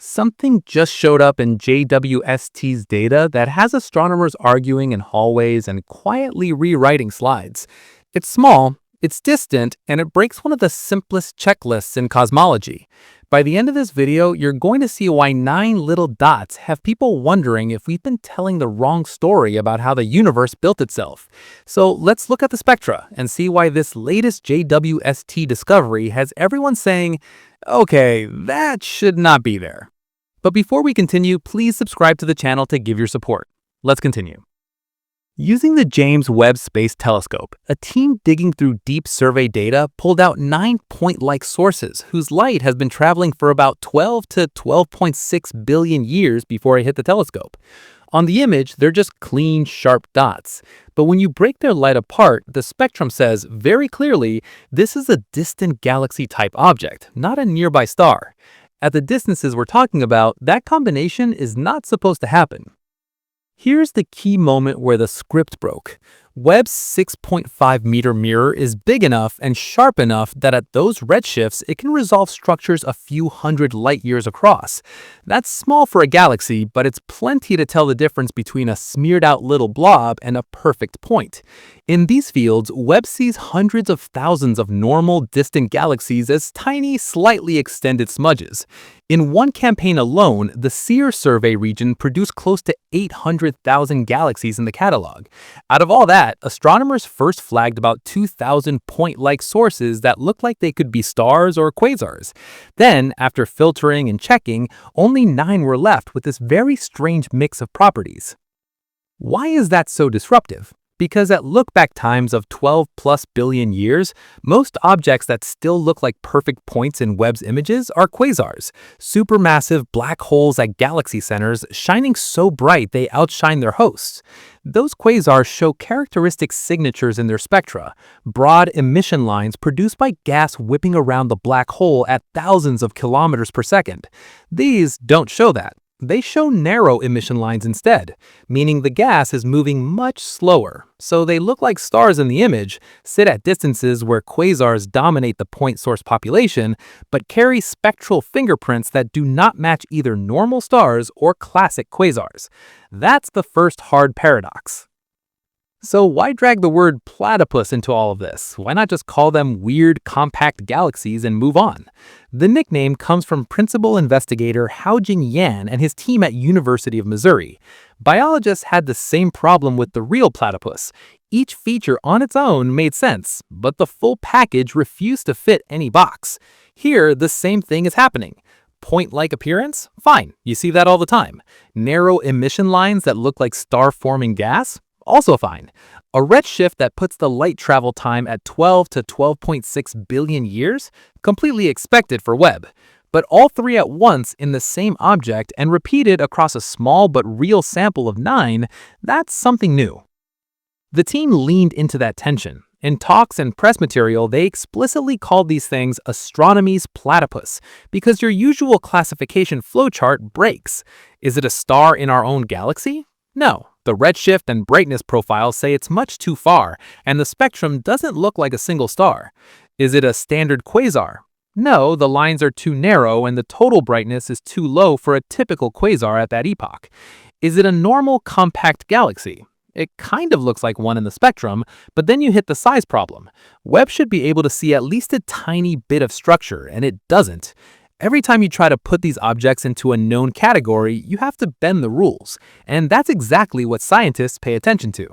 Something just showed up in JWST's data that has astronomers arguing in hallways and quietly rewriting slides. It's small, it's distant, and it breaks one of the simplest checklists in cosmology. By the end of this video, you're going to see why 9 little dots have people wondering if we've been telling the wrong story about how the universe built itself. So let's look at the spectra and see why this latest JWST discovery has everyone saying, okay, that should not be there. But before we continue, please subscribe to the channel to give your support. Let's continue. Using the James Webb Space Telescope, a team digging through deep survey data pulled out 9 point-like sources whose light has been traveling for about 12 to 12.6 billion years before it hit the telescope. On the image, they're just clean, sharp dots. But when you break their light apart, the spectrum says very clearly this is a distant galaxy-type object, not a nearby star. At the distances we're talking about, that combination is not supposed to happen. Here's the key moment where the script broke. Webb's 6.5-meter mirror is big enough and sharp enough that at those redshifts, it can resolve structures a few hundred light-years across. That's small for a galaxy, but it's plenty to tell the difference between a smeared-out little blob and a perfect point. In these fields, Webb sees hundreds of thousands of normal, distant galaxies as tiny, slightly extended smudges. In one campaign alone, the SEER survey region produced close to 800,000 galaxies in the catalog. Out of all that, astronomers first flagged about 2,000 point-like sources that looked like they could be stars or quasars. Then, after filtering and checking, only 9 were left with this very strange mix of properties. Why is that so disruptive? Because at look-back times of 12+ billion years, most objects that still look like perfect points in Webb's images are quasars, supermassive black holes at galaxy centers shining so bright they outshine their hosts. Those quasars show characteristic signatures in their spectra, broad emission lines produced by gas whipping around the black hole at thousands of kilometers per second. These don't show that. They show narrow emission lines instead, meaning the gas is moving much slower, so they look like stars in the image, sit at distances where quasars dominate the point source population, but carry spectral fingerprints that do not match either normal stars or classic quasars. That's the first hard paradox. So why drag the word platypus into all of this? Why not just call them weird, compact galaxies and move on? The nickname comes from principal investigator Haojing Yan and his team at University of Missouri. Biologists had the same problem with the real platypus. Each feature on its own made sense, but the full package refused to fit any box. Here, the same thing is happening. Point-like appearance? Fine, you see that all the time. Narrow emission lines that look like star-forming gas? Also fine. A redshift that puts the light travel time at 12 to 12.6 billion years? Completely expected for Webb. But all 3 at once in the same object and repeated across a small but real sample of 9, that's something new. The team leaned into that tension. In talks and press material, they explicitly called these things astronomy's platypus, because your usual classification flowchart breaks. Is it a star in our own galaxy? No. The redshift and brightness profiles say it's much too far, and the spectrum doesn't look like a single star. Is it a standard quasar? No, the lines are too narrow and the total brightness is too low for a typical quasar at that epoch. Is it a normal compact galaxy? It kind of looks like one in the spectrum, but then you hit the size problem. Webb should be able to see at least a tiny bit of structure, and it doesn't. Every time you try to put these objects into a known category, you have to bend the rules, and that's exactly what scientists pay attention to.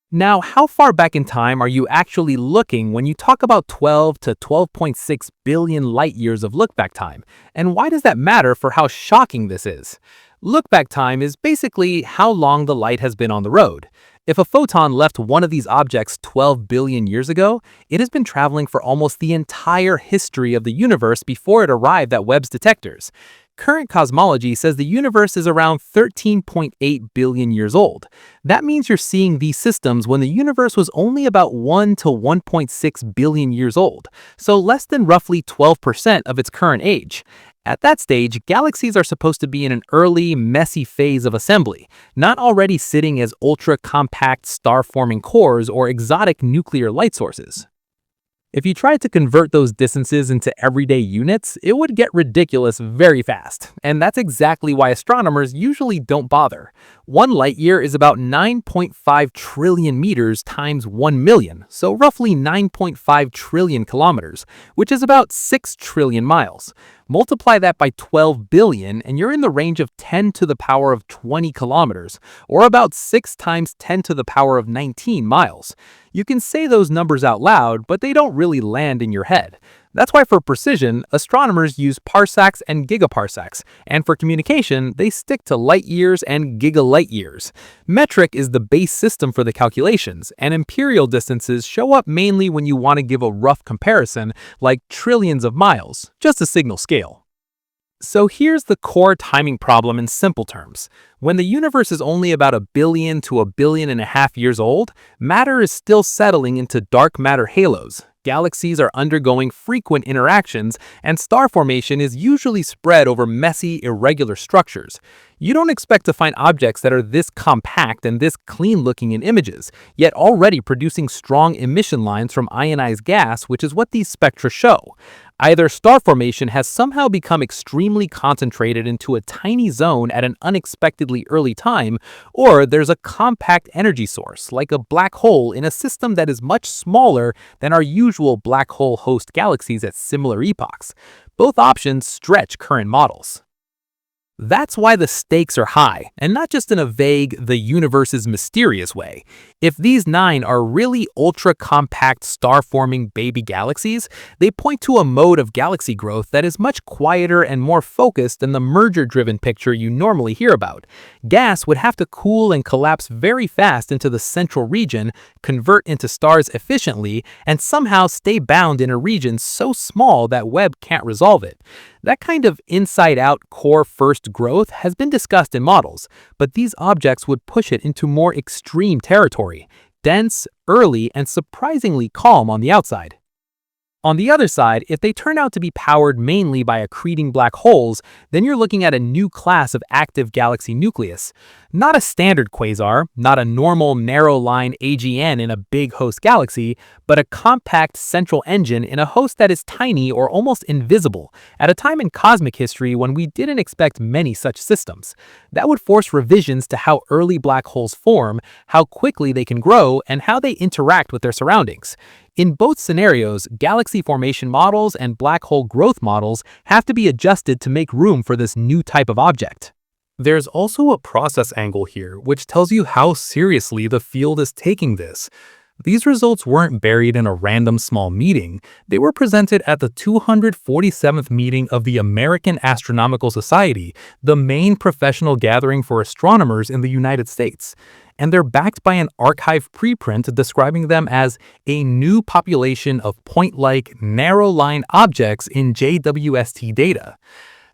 Now, how far back in time are you actually looking when you talk about 12 to 12.6 billion light-years of look-back time, and why does that matter for how shocking this is? Look-back time is basically how long the light has been on the road. If a photon left one of these objects 12 billion years ago, it has been traveling for almost the entire history of the universe before it arrived at Webb's detectors. Current cosmology says the universe is around 13.8 billion years old. That means you're seeing these systems when the universe was only about 1 to 1.6 billion years old, so less than roughly 12% of its current age. At that stage, galaxies are supposed to be in an early, messy phase of assembly, not already sitting as ultra-compact star-forming cores or exotic nuclear light sources. If you tried to convert those distances into everyday units, it would get ridiculous very fast, and that's exactly why astronomers usually don't bother. 1 light-year is about 9.5 trillion meters times 1 million, so roughly 9.5 trillion kilometers, which is about 6 trillion miles. Multiply that by 12 billion, and you're in the range of 10 to the power of 20 kilometers, or about 6 times 10 to the power of 19 miles. You can say those numbers out loud, but they don't really land in your head. That's why for precision, astronomers use parsecs and gigaparsecs, and for communication, they stick to light years and gigalight years. Metric is the base system for the calculations, and imperial distances show up mainly when you want to give a rough comparison, like trillions of miles, just a signal scale. So here's the core timing problem in simple terms. When the universe is only about 1 billion to 1.5 billion years old, matter is still settling into dark matter halos. Galaxies are undergoing frequent interactions, and star formation is usually spread over messy, irregular structures. You don't expect to find objects that are this compact and this clean-looking in images, yet already producing strong emission lines from ionized gas, which is what these spectra show. Either star formation has somehow become extremely concentrated into a tiny zone at an unexpectedly early time, or there's a compact energy source, like a black hole in a system that is much smaller than our usual black hole host galaxies at similar epochs. Both options stretch current models. That's why the stakes are high, and not just in a vague, the universe is mysterious way. If these 9 are really ultra-compact star-forming baby galaxies, they point to a mode of galaxy growth that is much quieter and more focused than the merger-driven picture you normally hear about. Gas would have to cool and collapse very fast into the central region, convert into stars efficiently, and somehow stay bound in a region so small that Webb can't resolve it. That kind of inside-out core-first growth has been discussed in models, but these objects would push it into more extreme territory, dense, early, and surprisingly calm on the outside. On the other side, if they turn out to be powered mainly by accreting black holes, then you're looking at a new class of active galaxy nucleus. Not a standard quasar, not a normal narrow-line AGN in a big host galaxy, but a compact central engine in a host that is tiny or almost invisible, at a time in cosmic history when we didn't expect many such systems. That would force revisions to how early black holes form, how quickly they can grow, and how they interact with their surroundings. In both scenarios, galaxy formation models and black hole growth models have to be adjusted to make room for this new type of object. There's also a process angle here, which tells you how seriously the field is taking this. These results weren't buried in a random small meeting. They were presented at the 247th meeting of the American Astronomical Society, the main professional gathering for astronomers in the United States. And they're backed by an archive preprint describing them as a new population of point-like, narrow-line objects in JWST data.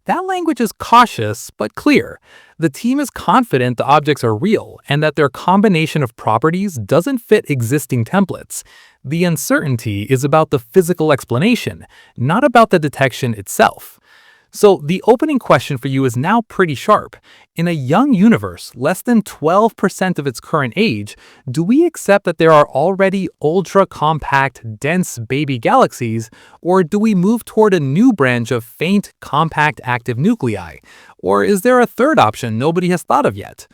That language is cautious, but clear. The team is confident the objects are real and that their combination of properties doesn't fit existing templates. The uncertainty is about the physical explanation, not about the detection itself. So the opening question for you is now pretty sharp. In a young universe, less than 12% of its current age, do we accept that there are already ultra-compact, dense baby galaxies, or do we move toward a new branch of faint, compact active nuclei? Or is there a third option nobody has thought of yet?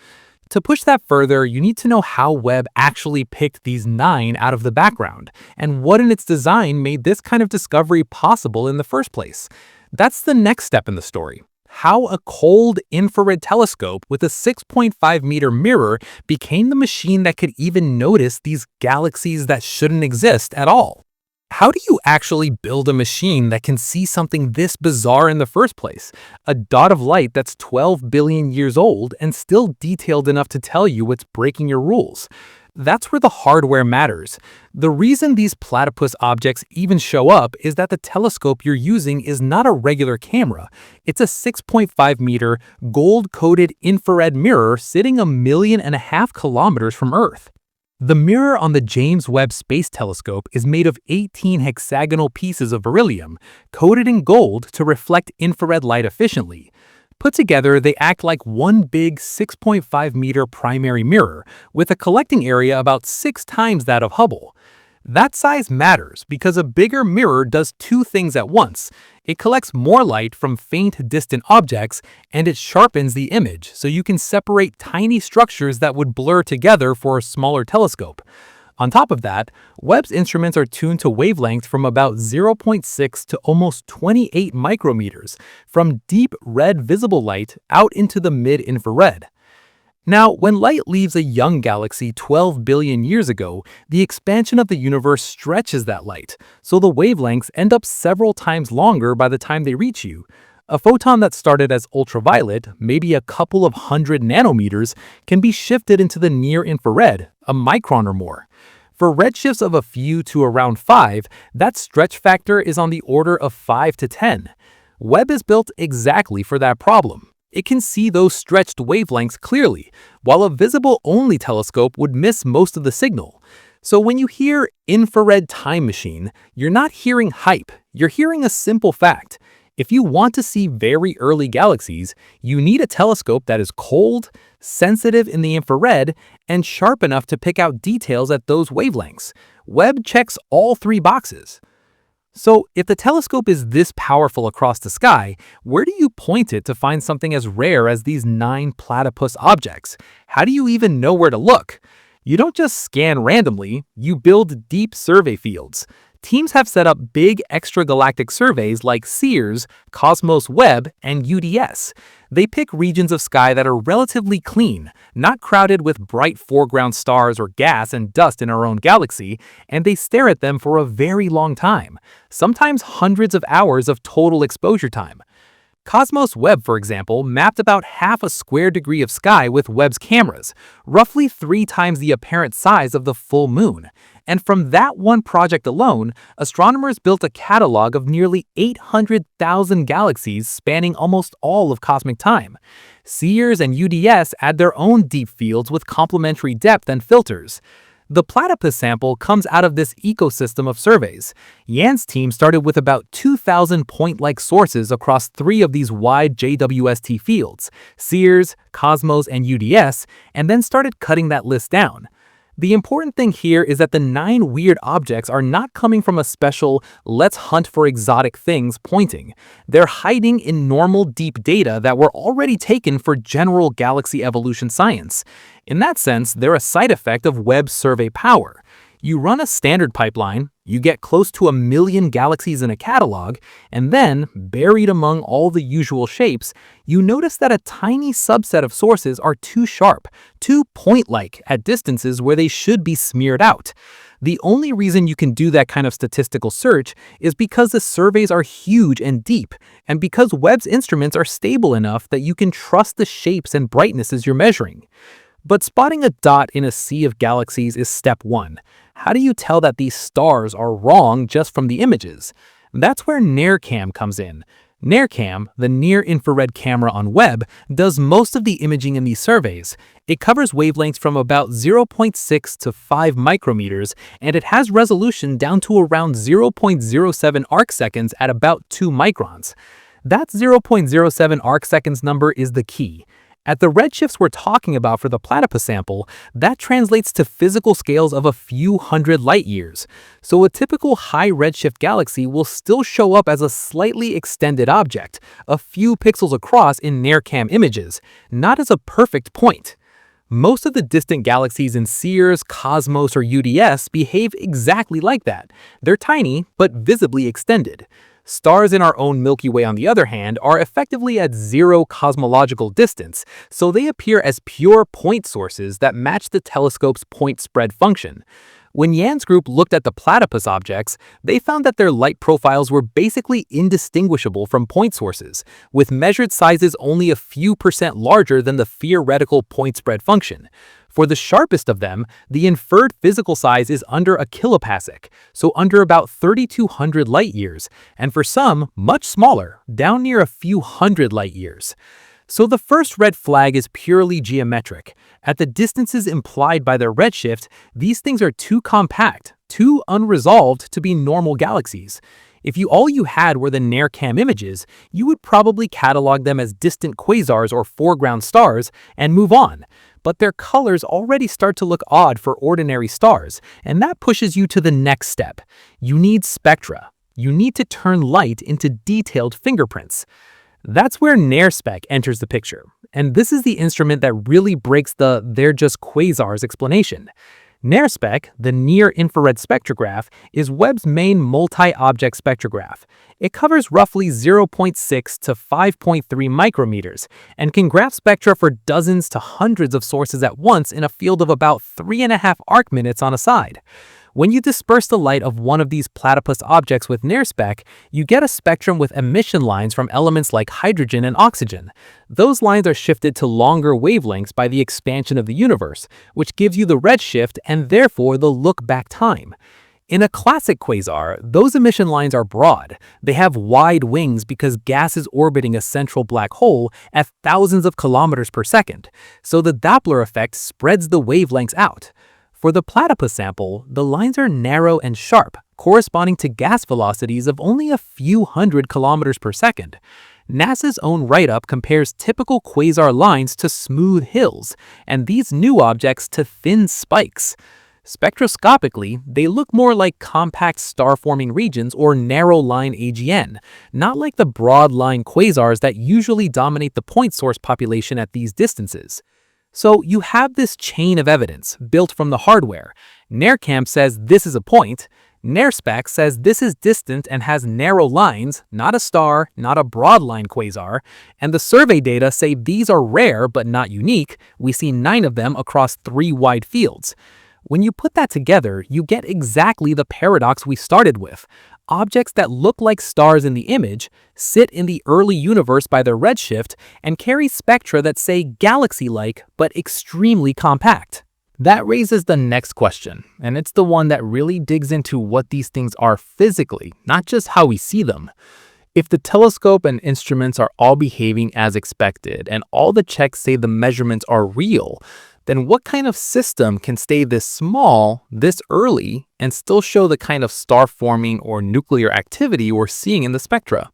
To push that further, you need to know how Webb actually picked these 9 out of the background, and what in its design made this kind of discovery possible in the first place. That's the next step in the story. How a cold infrared telescope with a 6.5-meter mirror became the machine that could even notice these galaxies that shouldn't exist at all. How do you actually build a machine that can see something this bizarre in the first place? A dot of light that's 12 billion years old and still detailed enough to tell you what's breaking your rules. That's where the hardware matters. The reason these platypus objects even show up is that the telescope you're using is not a regular camera. It's a 6.5-meter, gold-coated infrared mirror sitting 1.5 million kilometers from Earth. The mirror on the James Webb Space Telescope is made of 18 hexagonal pieces of beryllium, coated in gold to reflect infrared light efficiently. Put together, they act like one big 6.5-meter primary mirror, with a collecting area about 6 times that of Hubble. That size matters because a bigger mirror does two things at once. It collects more light from faint, distant objects, and it sharpens the image so you can separate tiny structures that would blur together for a smaller telescope. On top of that, Webb's instruments are tuned to wavelengths from about 0.6 to almost 28 micrometers, from deep red visible light out into the mid-infrared. Now, when light leaves a young galaxy 12 billion years ago, the expansion of the universe stretches that light, so the wavelengths end up several times longer by the time they reach you. A photon that started as ultraviolet, maybe a couple of hundred nanometers, can be shifted into the near-infrared, a micron or more. For redshifts of a few to around 5, that stretch factor is on the order of 5 to 10. Webb is built exactly for that problem. It can see those stretched wavelengths clearly, while a visible-only telescope would miss most of the signal. So when you hear infrared time machine, you're not hearing hype, you're hearing a simple fact. If you want to see very early galaxies, you need a telescope that is cold, sensitive in the infrared, and sharp enough to pick out details at those wavelengths. Webb checks all three boxes. So, if the telescope is this powerful across the sky, where do you point it to find something as rare as these 9 platypus objects? How do you even know where to look? You don't just scan randomly, you build deep survey fields. Teams have set up big extragalactic surveys like SEERS, Cosmos Webb, and UDS. They pick regions of sky that are relatively clean, not crowded with bright foreground stars or gas and dust in our own galaxy, and they stare at them for a very long time, sometimes hundreds of hours of total exposure time. Cosmos Webb, for example, mapped about half a square degree of sky with Webb's cameras, roughly 3 times the apparent size of the full moon. And from that one project alone, astronomers built a catalog of nearly 800,000 galaxies spanning almost all of cosmic time. SEERS and UDS add their own deep fields with complementary depth and filters. The platypus sample comes out of this ecosystem of surveys. Yan's team started with about 2,000 point-like sources across 3 of these wide JWST fields, SEERS, Cosmos, and UDS, and then started cutting that list down. The important thing here is that the 9 weird objects are not coming from a special "let's hunt for exotic things" pointing. They're hiding in normal deep data that were already taken for general galaxy evolution science. In that sense, they're a side effect of Webb's survey power. You run a standard pipeline, you get close to 1 million galaxies in a catalog, and then, buried among all the usual shapes, you notice that a tiny subset of sources are too sharp, too point-like at distances where they should be smeared out. The only reason you can do that kind of statistical search is because the surveys are huge and deep, and because Webb's instruments are stable enough that you can trust the shapes and brightnesses you're measuring. But spotting a dot in a sea of galaxies is step 1. How do you tell that these stars are wrong just from the images? That's where NIRCam comes in. NIRCam, the near-infrared camera on Webb, does most of the imaging in these surveys. It covers wavelengths from about 0.6 to 5 micrometers, and it has resolution down to around 0.07 arcseconds at about 2 microns. That 0.07 arcseconds number is the key. At the redshifts we're talking about for the platypus sample, that translates to physical scales of a few hundred light years. So a typical high redshift galaxy will still show up as a slightly extended object, a few pixels across in NIRCam images, not as a perfect point. Most of the distant galaxies in SEERS, Cosmos, or UDS behave exactly like that. They're tiny, but visibly extended. Stars in our own Milky Way, on the other hand, are effectively at 0 cosmological distance, so they appear as pure point sources that match the telescope's point spread function. When Yan's group looked at the platypus objects, they found that their light profiles were basically indistinguishable from point sources, with measured sizes only a few percent larger than the theoretical point spread function. For the sharpest of them, the inferred physical size is under a kiloparsec, so under about 3,200 light years, and for some, much smaller, down near a few hundred light years. So the first red flag is purely geometric. At the distances implied by their redshift, these things are too compact, too unresolved to be normal galaxies. If all you had were the NIRCam images, you would probably catalog them as distant quasars or foreground stars and move on. but their colors already start to look odd for ordinary stars, and that pushes you to the next step. You need spectra. You need to turn light into detailed fingerprints. That's where NIRSpec enters the picture, and this is the instrument that really breaks the "they're just quasars" explanation. NIRSpec, the near-infrared spectrograph, is Webb's main multi-object spectrograph. It covers roughly 0.6 to 5.3 micrometers and can graph spectra for dozens to hundreds of sources at once in a field of about 3.5 arc minutes on a side. When you disperse the light of one of these platypus objects with NIRSpec, you get a spectrum with emission lines from elements like hydrogen and oxygen. Those lines are shifted to longer wavelengths by the expansion of the universe, which gives you the redshift and therefore the look-back time. In a classic quasar, those emission lines are broad. They have wide wings because gas is orbiting a central black hole at thousands of kilometers per second, so the Doppler effect spreads the wavelengths out. For the platypus sample, the lines are narrow and sharp, corresponding to gas velocities of only a few hundred kilometers per second. NASA's own write-up compares typical quasar lines to smooth hills, and these new objects to thin spikes. Spectroscopically, they look more like compact star-forming regions or narrow-line AGN, not like the broad-line quasars that usually dominate the point source population at these distances. So you have this chain of evidence built from the hardware. NIRCam says this is a point, NIRSpec says this is distant and has narrow lines, not a star, not a broad-line quasar, and the survey data say these are rare but not unique. We see 9 of them across 3 wide fields. When you put that together, you get exactly the paradox we started with. Objects that look like stars in the image sit in the early universe by their redshift and carry spectra that say galaxy-like but extremely compact. That raises the next question, and it's the one that really digs into what these things are physically, not just how we see them. If the telescope and instruments are all behaving as expected and all the checks say the measurements are real, then what kind of system can stay this small, this early, and still show the kind of star-forming or nuclear activity we're seeing in the spectra?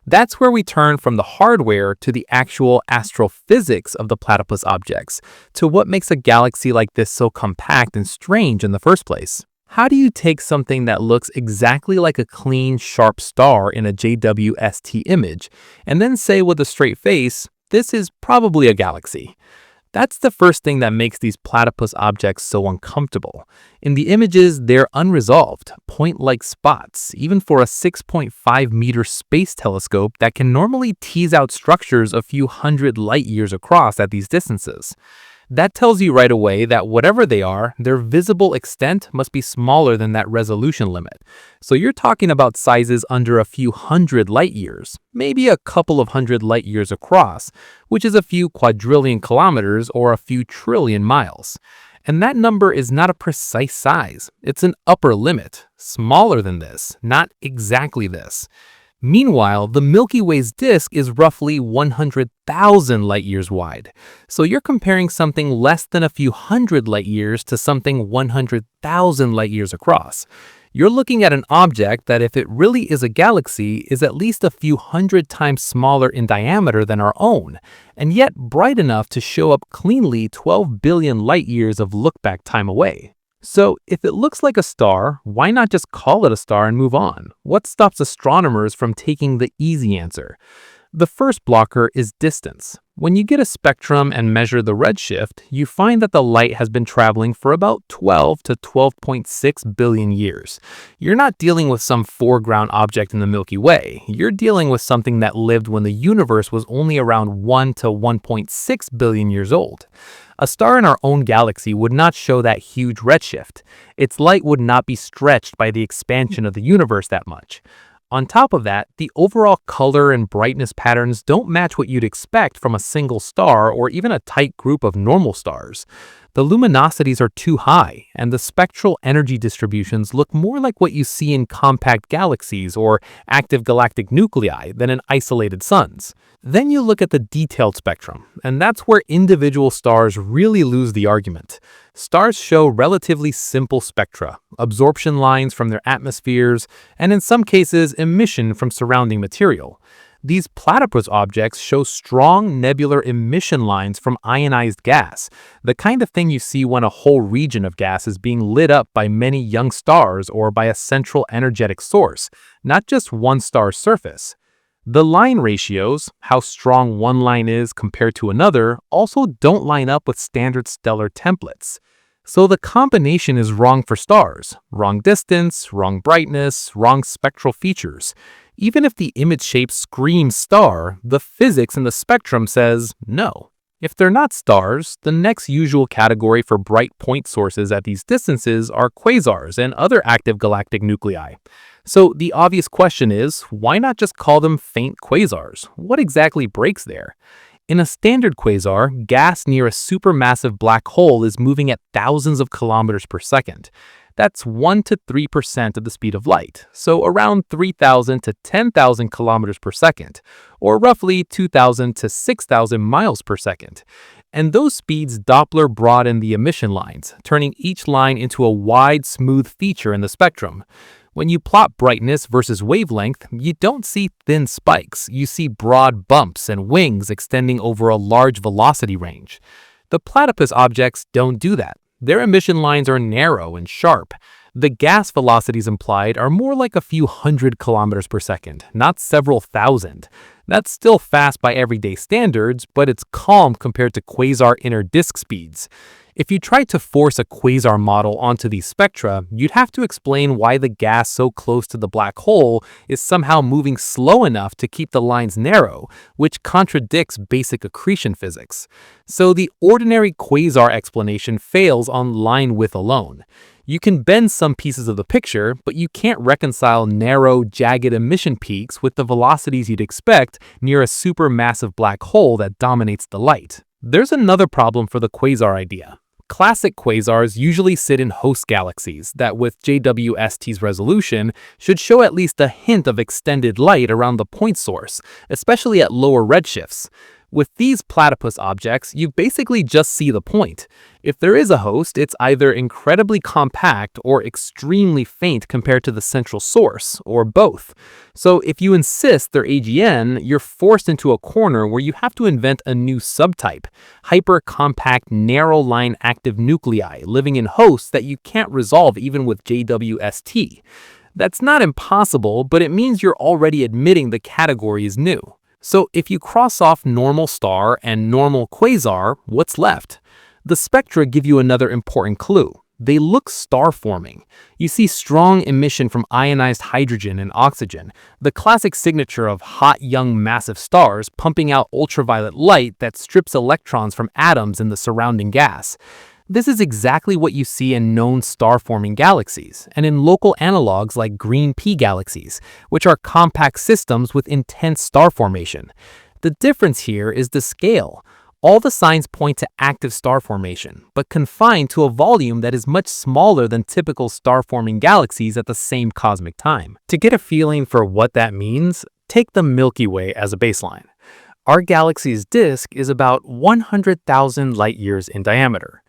That's where we turn from the hardware to the actual astrophysics of the platypus objects, to what makes a galaxy like this so compact and strange in the first place. How do you take something that looks exactly like a clean, sharp star in a JWST image, and then say with a straight face, this is probably a galaxy? That's the first thing that makes these platypus objects so uncomfortable. In the images, they're unresolved, point-like spots, even for a 6.5-meter space telescope that can normally tease out structures a few hundred light-years across at these distances. That tells you right away that whatever they are, their visible extent must be smaller than that resolution limit. So you're talking about sizes under a few hundred light years, maybe a couple of hundred light years across, which is a few quadrillion kilometers or a few trillion miles. And that number is not a precise size. It's an upper limit, smaller than this, not exactly this. Meanwhile, the Milky Way's disk is roughly 100,000 light-years wide. So you're comparing something less than a few hundred light-years to something 100,000 light-years across. You're looking at an object that, if it really is a galaxy, is at least a few hundred times smaller in diameter than our own, and yet bright enough to show up cleanly 12 billion light-years of look-back time away. So if it looks like a star, why not just call it a star and move on? What stops astronomers from taking the easy answer? The first blocker is distance. When you get a spectrum and measure the redshift, you find that the light has been traveling for about 12 to 12.6 billion years. You're not dealing with some foreground object in the Milky Way. You're dealing with something that lived when the universe was only around 1 to 1.6 billion years old. A star in our own galaxy would not show that huge redshift. Its light would not be stretched by the expansion of the universe that much. On top of that, the overall color and brightness patterns don't match what you'd expect from a single star or even a tight group of normal stars. The luminosities are too high, and the spectral energy distributions look more like what you see in compact galaxies or active galactic nuclei than in isolated suns. Then you look at the detailed spectrum, and that's where individual stars really lose the argument. Stars show relatively simple spectra, absorption lines from their atmospheres, and in some cases, emission from surrounding material. These platypus objects show strong nebular emission lines from ionized gas, the kind of thing you see when a whole region of gas is being lit up by many young stars or by a central energetic source, not just one star's surface. The line ratios, how strong one line is compared to another, also don't line up with standard stellar templates. So the combination is wrong for stars. Wrong distance, wrong brightness, wrong spectral features. Even if the image shape screams star, the physics in the spectrum says no. If they're not stars, the next usual category for bright point sources at these distances are quasars and other active galactic nuclei. So the obvious question is, why not just call them faint quasars? What exactly breaks there? In a standard quasar, gas near a supermassive black hole is moving at thousands of kilometers per second. That's 1 to 3% of the speed of light, so around 3,000 to 10,000 kilometers per second, or roughly 2,000 to 6,000 miles per second. And those speeds Doppler broaden the emission lines, turning each line into a wide, smooth feature in the spectrum. When you plot brightness versus wavelength, you don't see thin spikes, you see broad bumps and wings extending over a large velocity range. The platypus objects don't do that. Their emission lines are narrow and sharp. The gas velocities implied are more like a few hundred kilometers per second, not several thousand. That's still fast by everyday standards, but it's calm compared to quasar inner disk speeds. If you tried to force a quasar model onto these spectra, you'd have to explain why the gas so close to the black hole is somehow moving slow enough to keep the lines narrow, which contradicts basic accretion physics. So the ordinary quasar explanation fails on line width alone. You can bend some pieces of the picture, but you can't reconcile narrow, jagged emission peaks with the velocities you'd expect near a supermassive black hole that dominates the light. There's another problem for the quasar idea. Classic quasars usually sit in host galaxies that, with JWST's resolution, should show at least a hint of extended light around the point source, especially at lower redshifts. With these platypus objects, you basically just see the point. If there is a host, it's either incredibly compact or extremely faint compared to the central source, or both. So if you insist they're AGN, you're forced into a corner where you have to invent a new subtype, hyper-compact narrow-line active nuclei living in hosts that you can't resolve even with JWST. That's not impossible, but it means you're already admitting the category is new. So if you cross off normal star and normal quasar, what's left? The spectra give you another important clue. They look star-forming. You see strong emission from ionized hydrogen and oxygen, the classic signature of hot, young, massive stars pumping out ultraviolet light that strips electrons from atoms in the surrounding gas. This is exactly what you see in known star-forming galaxies, and in local analogs like green pea galaxies, which are compact systems with intense star formation. The difference here is the scale. All the signs point to active star formation, but confined to a volume that is much smaller than typical star-forming galaxies at the same cosmic time. To get a feeling for what that means, take the Milky Way as a baseline. Our galaxy's disk is about 100,000 light-years in diameter.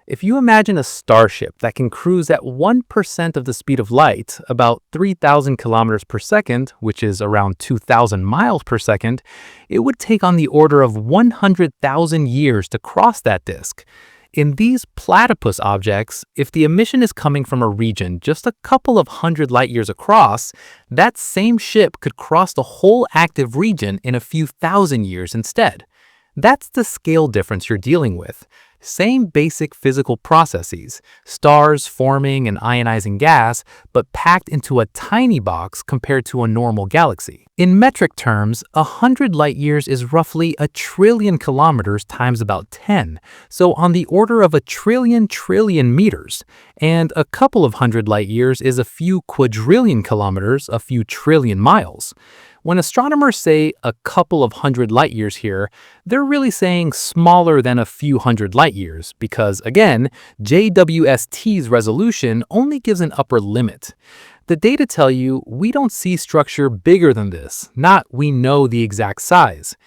If you imagine a starship that can cruise at 1% of the speed of light, about 3,000 kilometers per second, which is around 2,000 miles per second, it would take on the order of 100,000 years to cross that disk. In these platypus objects, if the emission is coming from a region just a couple of hundred light years across, that same ship could cross the whole active region in a few thousand years instead. That's the scale difference you're dealing with. Same basic physical processes, stars forming and ionizing gas, but packed into a tiny box compared to a normal galaxy. In metric terms, 100 light-years is roughly 1 trillion kilometers times about 10, so on the order of 1 trillion meters. And a couple of hundred light-years is a few quadrillion kilometers, a few trillion miles. When astronomers say a couple of hundred light-years here, they're really saying smaller than a few hundred light-years because, again, JWST's resolution only gives an upper limit. The data tell you we don't see structure bigger than this, not we know the exact size.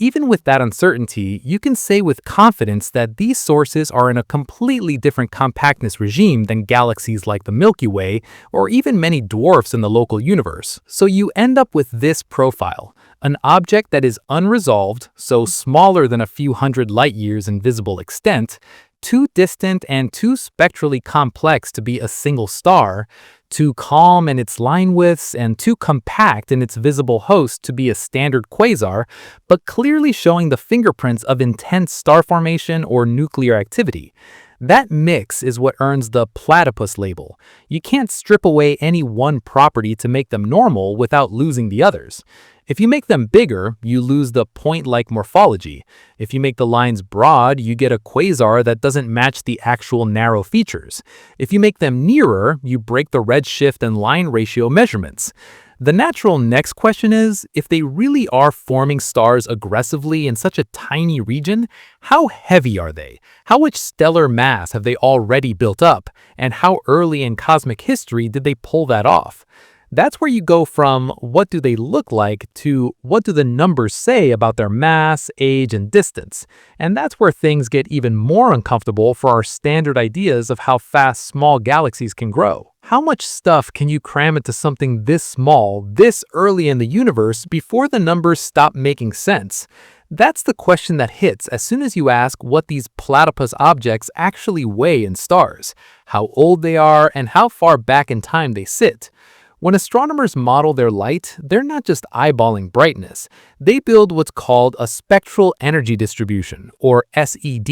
Even with that uncertainty, you can say with confidence that these sources are in a completely different compactness regime than galaxies like the Milky Way or even many dwarfs in the local universe. So you end up with this profile, an object that is unresolved, so smaller than a few hundred light years in visible extent, too distant and too spectrally complex to be a single star, too calm in its line widths and too compact in its visible host to be a standard quasar, but clearly showing the fingerprints of intense star formation or nuclear activity. That mix is what earns the platypus label. You can't strip away any one property to make them normal without losing the others. If you make them bigger, you lose the point-like morphology. If you make the lines broad, you get a quasar that doesn't match the actual narrow features. If you make them nearer, you break the redshift and line ratio measurements. The natural next question is, if they really are forming stars aggressively in such a tiny region, how heavy are they? How much stellar mass have they already built up? And how early in cosmic history did they pull that off? That's where you go from what do they look like to what do the numbers say about their mass, age, and distance. And that's where things get even more uncomfortable for our standard ideas of how fast small galaxies can grow. How much stuff can you cram into something this small, this early in the universe before the numbers stop making sense? That's the question that hits as soon as you ask what these platypus objects actually weigh in stars, how old they are, and how far back in time they sit. When astronomers model their light, they're not just eyeballing brightness. They build what's called a spectral energy distribution, or SED.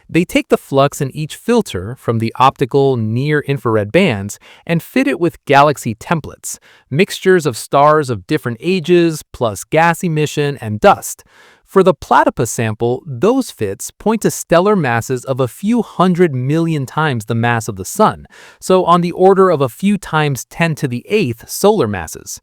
They take the flux in each filter from the optical near-infrared bands and fit it with galaxy templates, mixtures of stars of different ages, plus gas emission and dust. For the platypus sample, those fits point to stellar masses of a few 100 million times the mass of the Sun, so on the order of a few times 10 to the 8th solar masses.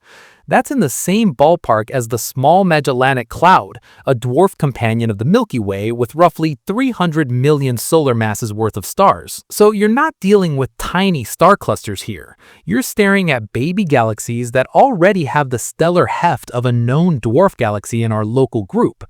That's in the same ballpark as the Small Magellanic Cloud, a dwarf companion of the Milky Way with roughly 300 million solar masses worth of stars. So you're not dealing with tiny star clusters here. You're staring at baby galaxies that already have the stellar heft of a known dwarf galaxy in our local group.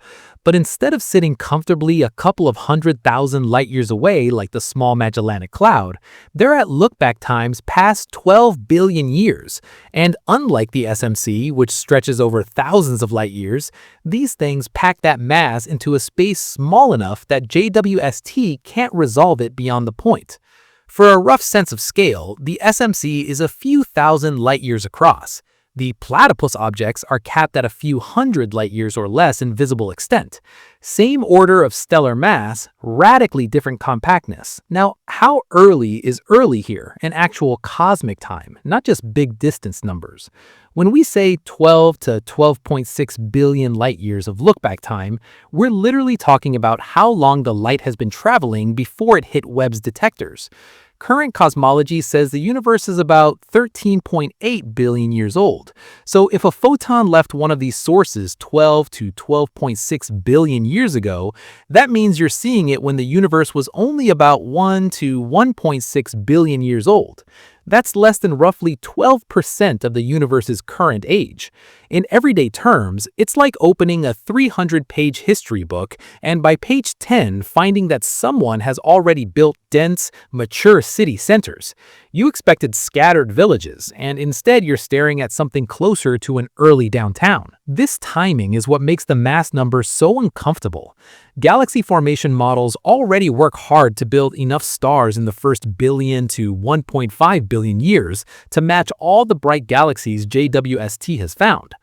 But instead of sitting comfortably a couple of 100,000 light years away like the Small Magellanic Cloud, they're at look-back times past 12 billion years. And unlike the SMC, which stretches over thousands of light years, these things pack that mass into a space small enough that JWST can't resolve it beyond the point. For a rough sense of scale, the SMC is a few thousand light years across. The platypus objects are capped at a few hundred light years or less in visible extent. Same order of stellar mass, radically different compactness. Now, how early is early here in actual cosmic time, not just big distance numbers? When we say 12 to 12.6 billion light years of look-back time, we're literally talking about how long the light has been traveling before it hit Webb's detectors. Current cosmology says the universe is about 13.8 billion years old. So if a photon left one of these sources 12 to 12.6 billion years ago, that means you're seeing it when the universe was only about 1 to 1.6 billion years old. That's less than roughly 12% of the universe's current age. In everyday terms, it's like opening a 300-page history book and by page 10 finding that someone has already built dense, mature city centers. You expected scattered villages, and instead you're staring at something closer to an early downtown. This timing is what makes the mass number so uncomfortable. Galaxy formation models already work hard to build enough stars in the first billion to 1.5 billion years to match all the bright galaxies JWST has found.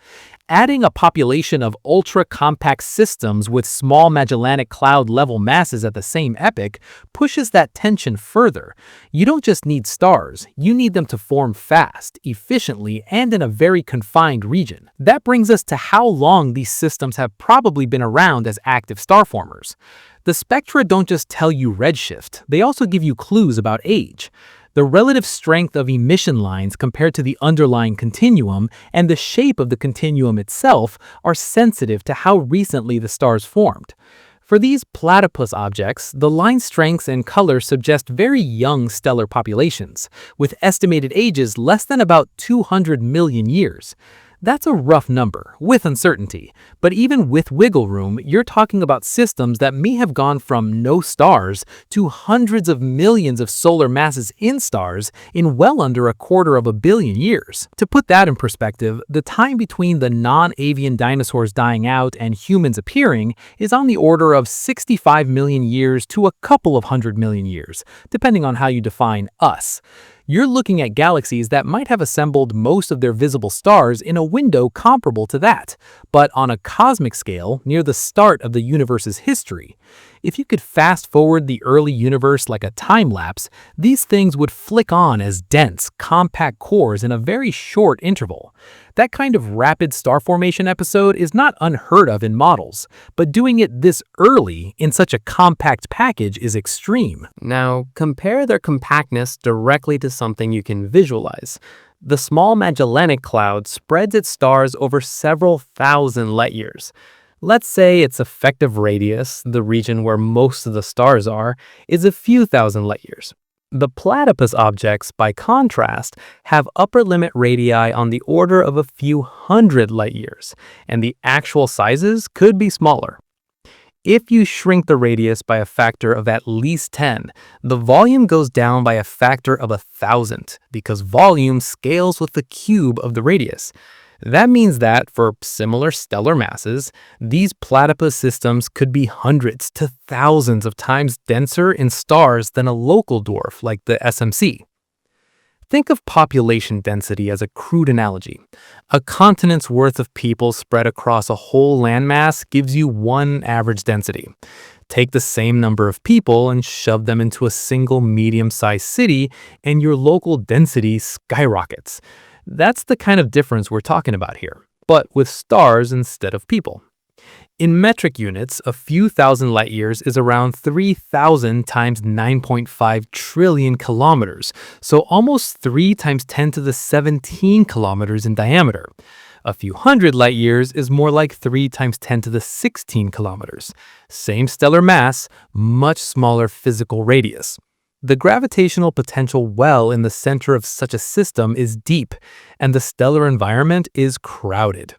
Adding a population of ultra-compact systems with Small Magellanic Cloud-level masses at the same epoch pushes that tension further. You don't just need stars, you need them to form fast, efficiently, and in a very confined region. That brings us to how long these systems have probably been around as active star formers. The spectra don't just tell you redshift, they also give you clues about age. The relative strength of emission lines compared to the underlying continuum and the shape of the continuum itself are sensitive to how recently the stars formed. For these platypus objects, the line strengths and color suggest very young stellar populations, with estimated ages less than about 200 million years. That's a rough number, with uncertainty. But even with wiggle room, you're talking about systems that may have gone from no stars to hundreds of millions of solar masses in stars in well under 250 million years. To put that in perspective, the time between the non-avian dinosaurs dying out and humans appearing is on the order of 65 million years to a couple of 100 million years, depending on how you define us. You're looking at galaxies that might have assembled most of their visible stars in a window comparable to that, but on a cosmic scale near the start of the universe's history. If you could fast forward the early universe like a time lapse, these things would flick on as dense, compact cores in a very short interval. That kind of rapid star formation episode is not unheard of in models, but doing it this early in such a compact package is extreme. Now, compare their compactness directly to something you can visualize. The Small Magellanic Cloud spreads its stars over several thousand light years. Let's say its effective radius, the region where most of the stars are, is a few thousand light years. The platypus objects, by contrast, have upper limit radii on the order of a few hundred light years, and the actual sizes could be smaller. If you shrink the radius by a factor of at least 10, the volume goes down by a factor of 1,000, because volume scales with the cube of the radius. That means that, for similar stellar masses, these platypus systems could be hundreds to thousands of times denser in stars than a local dwarf like the SMC. Think of population density as a crude analogy. A continent's worth of people spread across a whole landmass gives you one average density. Take the same number of people and shove them into a single medium-sized city, and your local density skyrockets. That's the kind of difference we're talking about here, but with stars instead of people. In metric units, a few thousand light years is around 3,000 times 9.5 trillion kilometers, so almost 3 times 10 to the 17 kilometers in diameter. A few hundred light years is more like 3 times 10 to the 16 kilometers. Same stellar mass, much smaller physical radius. The gravitational potential well in the center of such a system is deep, and the stellar environment is crowded.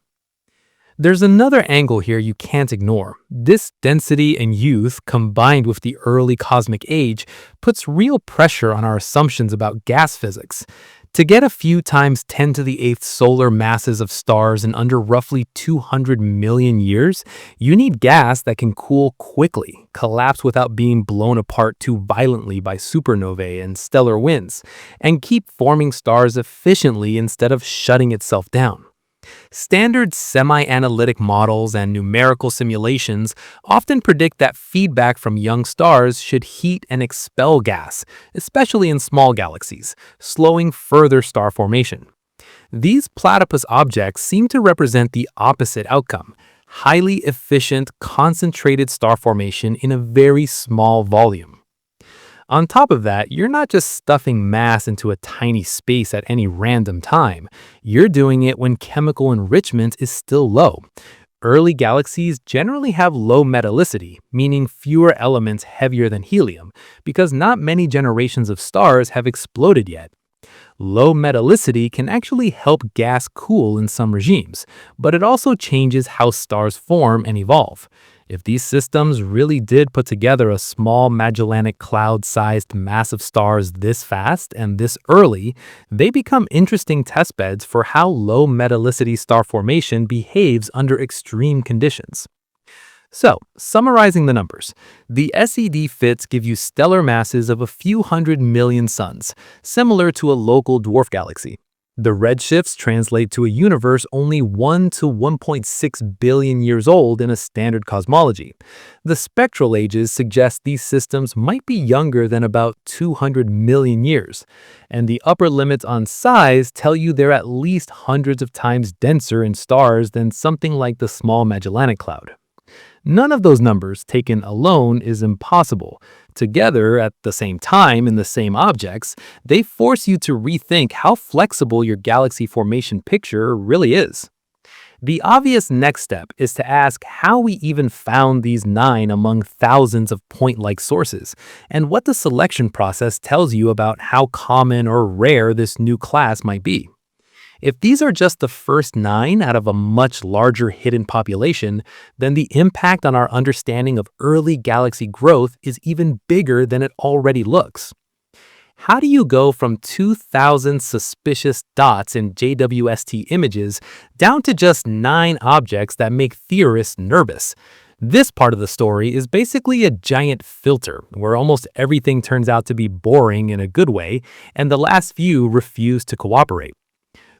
There's another angle here you can't ignore. This density and youth, combined with the early cosmic age, puts real pressure on our assumptions about gas physics. To get a few times 10 to the 8th solar masses of stars in under roughly 200 million years, you need gas that can cool quickly, collapse without being blown apart too violently by supernovae and stellar winds, and keep forming stars efficiently instead of shutting itself down. Standard semi-analytic models and numerical simulations often predict that feedback from young stars should heat and expel gas, especially in small galaxies, slowing further star formation. These platypus objects seem to represent the opposite outcome: highly efficient, concentrated star formation in a very small volume. On top of that, you're not just stuffing mass into a tiny space at any random time. You're doing it when chemical enrichment is still low. Early galaxies generally have low metallicity, meaning fewer elements heavier than helium, because not many generations of stars have exploded yet. Low metallicity can actually help gas cool in some regimes, but it also changes how stars form and evolve. If these systems really did put together a small Magellanic Cloud-sized mass of stars this fast and this early, they become interesting testbeds for how low metallicity star formation behaves under extreme conditions. So, summarizing the numbers, the SED fits give you stellar masses of a few 100 million suns, similar to a local dwarf galaxy. The redshifts translate to a universe only 1 to 1.6 billion years old in a standard cosmology. The spectral ages suggest these systems might be younger than about 200 million years, and the upper limits on size tell you they're at least hundreds of times denser in stars than something like the Small Magellanic Cloud. None of those numbers taken alone is impossible. Together, at the same time in the same objects, they force you to rethink how flexible your galaxy formation picture really is. The obvious next step is to ask how we even found these 9 among thousands of point-like sources, and what the selection process tells you about how common or rare this new class might be. If these are just the first 9 out of a much larger hidden population, then the impact on our understanding of early galaxy growth is even bigger than it already looks. How do you go from 2,000 suspicious dots in JWST images down to just 9 objects that make theorists nervous? This part of the story is basically a giant filter where almost everything turns out to be boring in a good way, and the last few refuse to cooperate.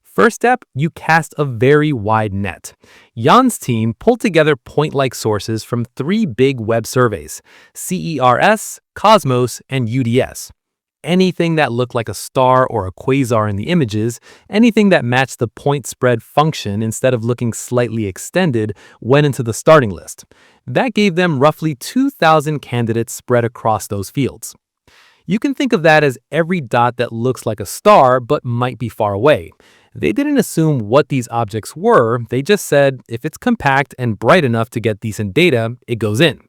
First step, you cast a very wide net. Jan's team pulled together point-like sources from 3 big web surveys: CERS, Cosmos, and UDS. Anything that looked like a star or a quasar in the images, anything that matched the point spread function instead of looking slightly extended, went into the starting list. That gave them roughly 2,000 candidates spread across those fields. You can think of that as every dot that looks like a star but might be far away. They didn't assume what these objects were, they just said if it's compact and bright enough to get decent data, it goes in.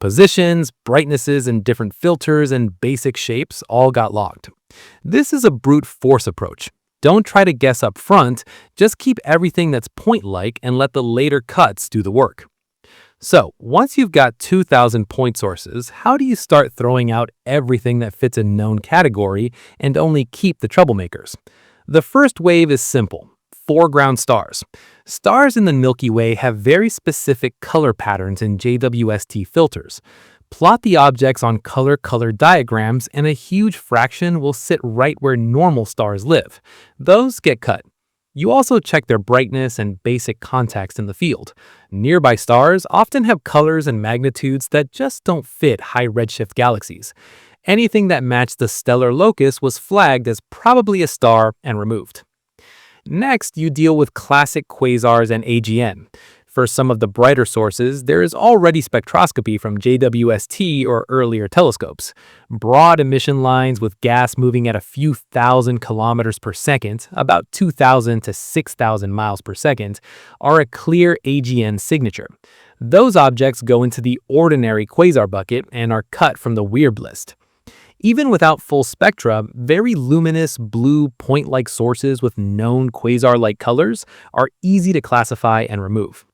Positions, brightnesses, and different filters and basic shapes all got logged. This is a brute force approach. Don't try to guess up front, just keep everything that's point-like and let the later cuts do the work. So, once you've got 2,000 point sources, how do you start throwing out everything that fits a known category and only keep the troublemakers? The first wave is simple: foreground stars. Stars in the Milky Way have very specific color patterns in JWST filters. Plot the objects on color diagrams and a huge fraction will sit right where normal stars live. Those get cut. You also check their brightness and basic context in the field. Nearby stars often have colors and magnitudes that just don't fit high redshift galaxies. Anything that matched the stellar locus was flagged as probably a star and removed. Next, you deal with classic quasars and AGN. For some of the brighter sources, there is already spectroscopy from JWST or earlier telescopes. Broad emission lines with gas moving at a few thousand kilometers per second, about 2,000 to 6,000 miles per second, are a clear AGN signature. Those objects go into the ordinary quasar bucket and are cut from the weird list. Even without full spectra, very luminous blue point-like sources with known quasar-like colors are easy to classify and remove.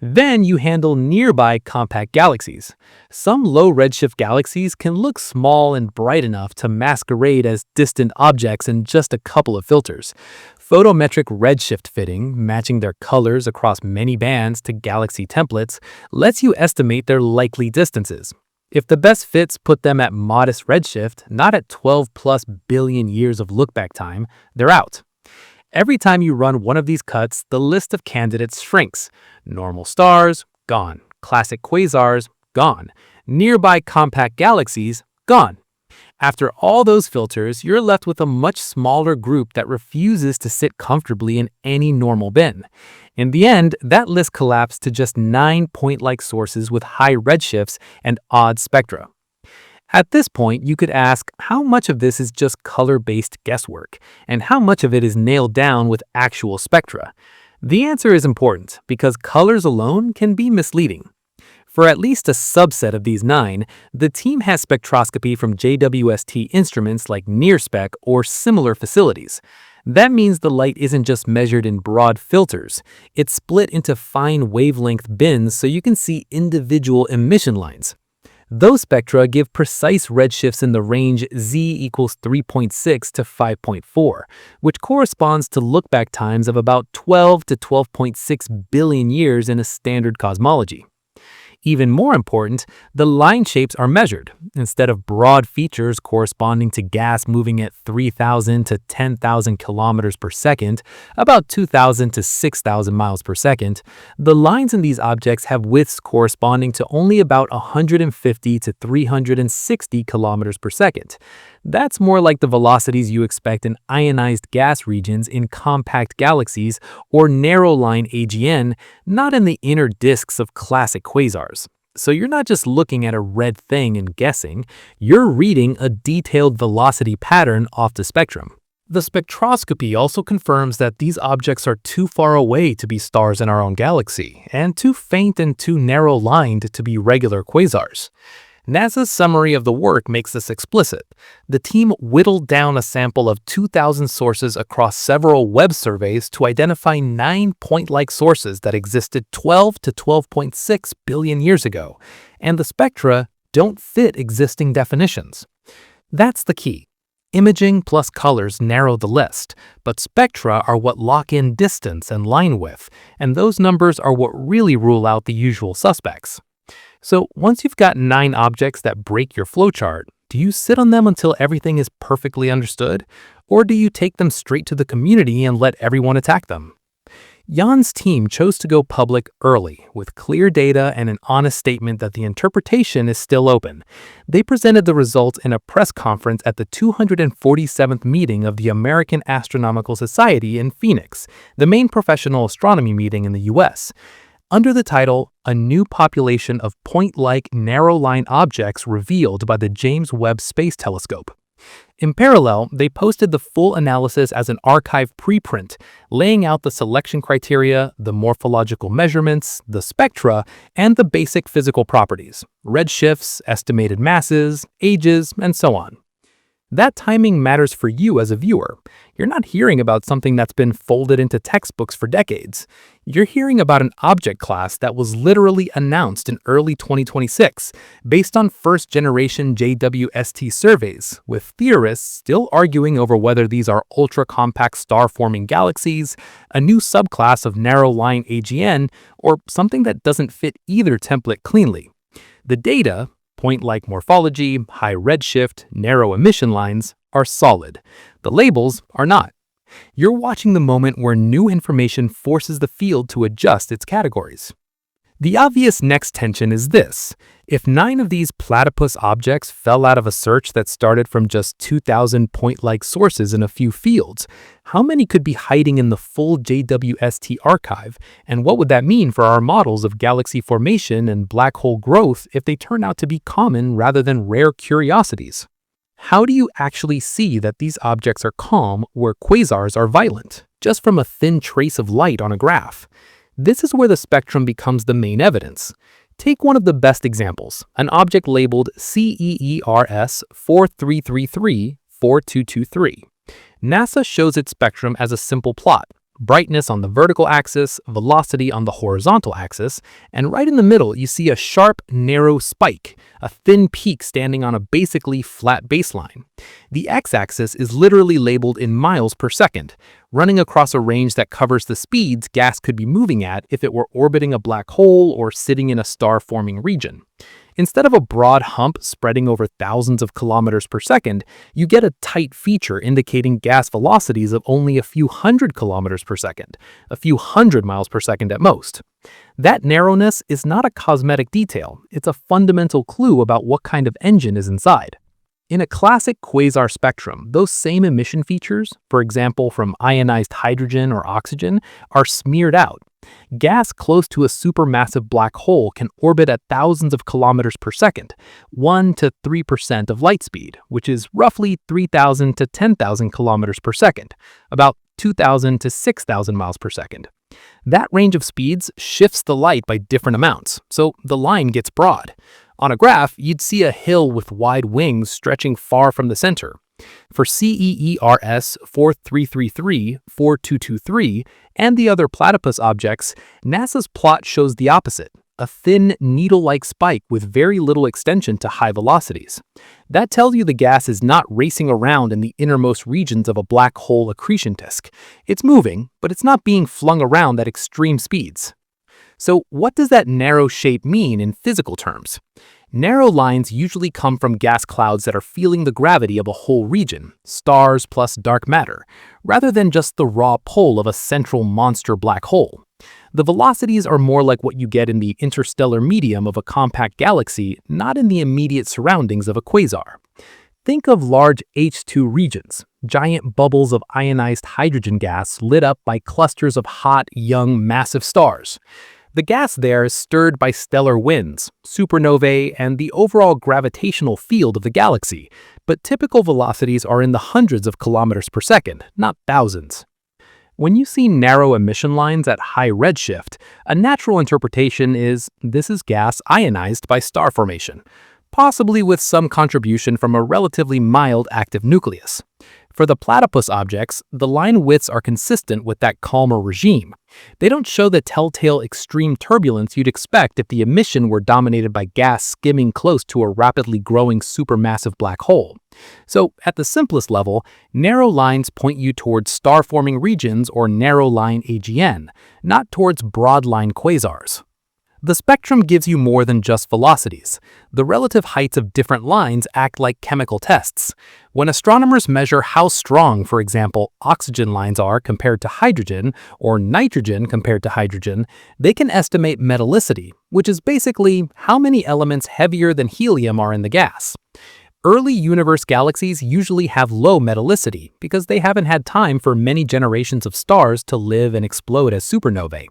Then you handle nearby compact galaxies. Some low redshift galaxies can look small and bright enough to masquerade as distant objects in just a couple of filters. Photometric redshift fitting, matching their colors across many bands to galaxy templates, lets you estimate their likely distances. If the best fits put them at modest redshift, not at 12 plus billion years of lookback time, they're out. Every time you run one of these cuts, the list of candidates shrinks. Normal stars, gone. Classic quasars, gone. Nearby compact galaxies, gone. After all those filters, you're left with a much smaller group that refuses to sit comfortably in any normal bin. In the end, that list collapsed to just 9 point-like sources with high redshifts and odd spectra. At this point, you could ask how much of this is just color-based guesswork, and how much of it is nailed down with actual spectra. The answer is important, because colors alone can be misleading. For at least a subset of these 9, the team has spectroscopy from JWST instruments like NIRSpec or similar facilities. That means the light isn't just measured in broad filters. It's split into fine wavelength bins so you can see individual emission lines. Those spectra give precise redshifts in the range Z equals 3.6 to 5.4, which corresponds to lookback times of about 12 to 12.6 billion years in a standard cosmology. Even more important, the line shapes are measured. Instead of broad features corresponding to gas moving at 3,000 to 10,000 kilometers per second, about 2,000 to 6,000 miles per second, the lines in these objects have widths corresponding to only about 150 to 360 kilometers per second. That's more like the velocities you expect in ionized gas regions in compact galaxies or narrow-line AGN, not in the inner disks of classic quasars. So you're not just looking at a red thing and guessing, you're reading a detailed velocity pattern off the spectrum. The spectroscopy also confirms that these objects are too far away to be stars in our own galaxy, and too faint and too narrow-lined to be regular quasars. NASA's summary of the work makes this explicit. The team whittled down a sample of 2,000 sources across several Webb surveys to identify 9 point-like sources that existed 12 to 12.6 billion years ago, and the spectra don't fit existing definitions. That's the key. Imaging plus colors narrow the list, but spectra are what lock in distance and line width, and those numbers are what really rule out the usual suspects. So once you've got 9 objects that break your flowchart, do you sit on them until everything is perfectly understood? Or do you take them straight to the community and let everyone attack them? Jan's team chose to go public early, with clear data and an honest statement that the interpretation is still open. They presented the results in a press conference at the 247th meeting of the American Astronomical Society in Phoenix, the main professional astronomy meeting in the US. Under the title, "A New Population of Point-like Narrow-Line Objects Revealed by the James Webb Space Telescope." In parallel, they posted the full analysis as an archive preprint, laying out the selection criteria, the morphological measurements, the spectra, and the basic physical properties, redshifts, estimated masses, ages, and so on. That timing matters for you as a viewer. You're not hearing about something that's been folded into textbooks for decades. You're hearing about an object class that was literally announced in early 2026, based on first-generation JWST surveys, with theorists still arguing over whether these are ultra-compact star-forming galaxies, a new subclass of narrow-line AGN, or something that doesn't fit either template cleanly. The data, point-like morphology, high redshift, narrow emission lines, are solid. The labels are not. You're watching the moment where new information forces the field to adjust its categories. The obvious next tension is this. If 9 of these platypus objects fell out of a search that started from just 2,000 point-like sources in a few fields, how many could be hiding in the full JWST archive, and what would that mean for our models of galaxy formation and black hole growth if they turn out to be common rather than rare curiosities? How do you actually see that these objects are calm where quasars are violent, just from a thin trace of light on a graph? This is where the spectrum becomes the main evidence. Take one of the best examples, an object labeled CEERS 4333-4223. NASA shows its spectrum as a simple plot: brightness on the vertical axis, velocity on the horizontal axis, and right in the middle you see a sharp, narrow spike, a thin peak standing on a basically flat baseline. The x-axis is literally labeled in miles per second, running across a range that covers the speeds gas could be moving at if it were orbiting a black hole or sitting in a star-forming region. Instead of a broad hump spreading over thousands of kilometers per second, you get a tight feature indicating gas velocities of only a few hundred kilometers per second, a few hundred miles per second at most. That narrowness is not a cosmetic detail, it's a fundamental clue about what kind of engine is inside. In a classic quasar spectrum, those same emission features, for example from ionized hydrogen or oxygen, are smeared out. Gas close to a supermassive black hole can orbit at thousands of kilometers per second, 1 to 3% of light speed, which is roughly 3,000 to 10,000 kilometers per second, about 2,000 to 6,000 miles per second. That range of speeds shifts the light by different amounts, so the line gets broad. On a graph, you'd see a hill with wide wings stretching far from the center. For CEERS 4333-4223 and the other platypus objects, NASA's plot shows the opposite: a thin, needle-like spike with very little extension to high velocities. That tells you the gas is not racing around in the innermost regions of a black hole accretion disk. It's moving, but it's not being flung around at extreme speeds. So what does that narrow shape mean in physical terms? Narrow lines usually come from gas clouds that are feeling the gravity of a whole region, stars plus dark matter, rather than just the raw pull of a central monster black hole. The velocities are more like what you get in the interstellar medium of a compact galaxy, not in the immediate surroundings of a quasar. Think of large H2 regions, giant bubbles of ionized hydrogen gas lit up by clusters of hot, young, massive stars. The gas there is stirred by stellar winds, supernovae, and the overall gravitational field of the galaxy, but typical velocities are in the hundreds of kilometers per second, not thousands. When you see narrow emission lines at high redshift, a natural interpretation is this is gas ionized by star formation. possibly with some contribution from a relatively mild active nucleus. For the platypus objects, the line widths are consistent with that calmer regime. They don't show the telltale extreme turbulence you'd expect if the emission were dominated by gas skimming close to a rapidly growing supermassive black hole. So, at the simplest level, narrow lines point you towards star-forming regions or narrow-line AGN, not towards broad-line quasars. The spectrum gives you more than just velocities. The relative heights of different lines act like chemical tests. When astronomers measure how strong, for example, oxygen lines are compared to hydrogen or nitrogen compared to hydrogen, they can estimate metallicity, which is basically how many elements heavier than helium are in the gas. Early universe galaxies usually have low metallicity because they haven't had time for many generations of stars to live and explode as supernovae.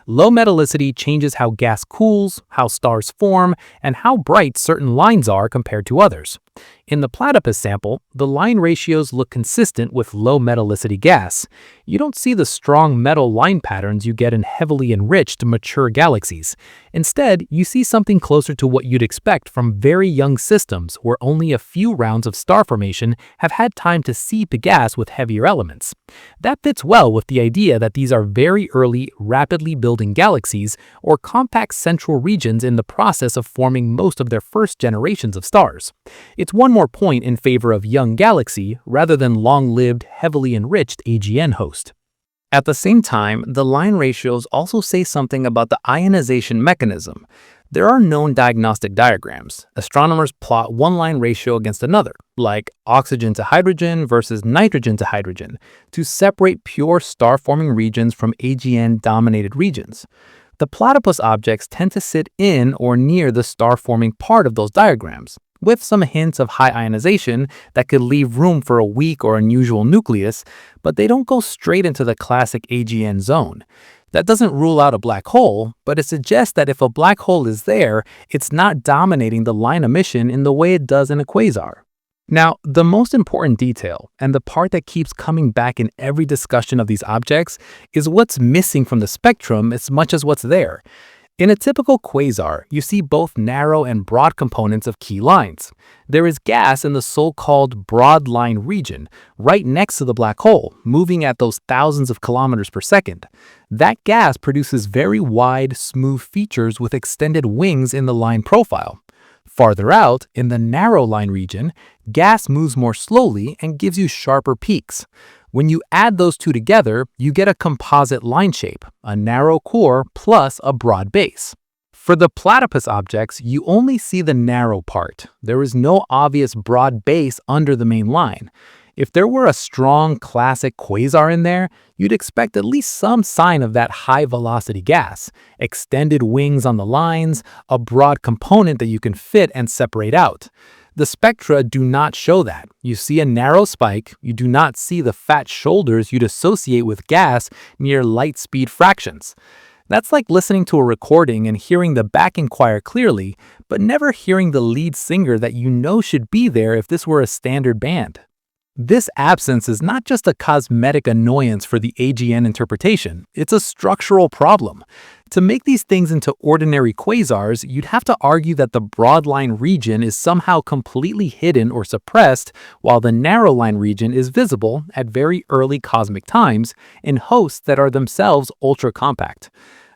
Low metallicity changes how gas cools, how stars form, and how bright certain lines are compared to others. In the platypus sample, the line ratios look consistent with low metallicity gas. You don't see the strong metal line patterns you get in heavily enriched mature galaxies. Instead, you see something closer to what you'd expect from very young systems where only a few rounds of star formation have had time to seep gas with heavier elements. That fits well with the idea that these are very early, rapidly building galaxies or compact central regions in the process of forming most of their first generations of stars. It's one more point in favor of young galaxy rather than long-lived, heavily enriched AGN host. At the same time, the line ratios also say something about the ionization mechanism. There are known diagnostic diagrams. Astronomers plot one line ratio against another, like oxygen to hydrogen versus nitrogen to hydrogen, to separate pure star-forming regions from AGN-dominated regions. The platypus objects tend to sit in or near the star-forming part of those diagrams, with some hints of high ionization that could leave room for a weak or unusual nucleus, but they don't go straight into the classic AGN zone. That doesn't rule out a black hole, but it suggests that if a black hole is there, it's not dominating the line emission in the way it does in a quasar. Now, the most important detail, and the part that keeps coming back in every discussion of these objects, is what's missing from the spectrum as much as what's there. In a typical quasar, you see both narrow and broad components of key lines. There is gas in the so-called broad line region, right next to the black hole, moving at those thousands of kilometers per second. That gas produces very wide, smooth features with extended wings in the line profile. Farther out, in the narrow line region, gas moves more slowly and gives you sharper peaks. When you add those two together, you get a composite line shape, a narrow core plus a broad base. For the platypus objects, you only see the narrow part. There is no obvious broad base under the main line. If there were a strong classic quasar in there, you'd expect at least some sign of that high-velocity gas, extended wings on the lines, a broad component that you can fit and separate out. The spectra do not show that. You see a narrow spike, you do not see the fat shoulders you'd associate with gas near light speed fractions. That's like listening to a recording and hearing the backing choir clearly, but never hearing the lead singer that you know should be there if this were a standard band. This absence is not just a cosmetic annoyance for the AGN interpretation, it's a structural problem. To make these things into ordinary quasars, you'd have to argue that the broad line region is somehow completely hidden or suppressed, while the narrow line region is visible at very early cosmic times in hosts that are themselves ultra-compact.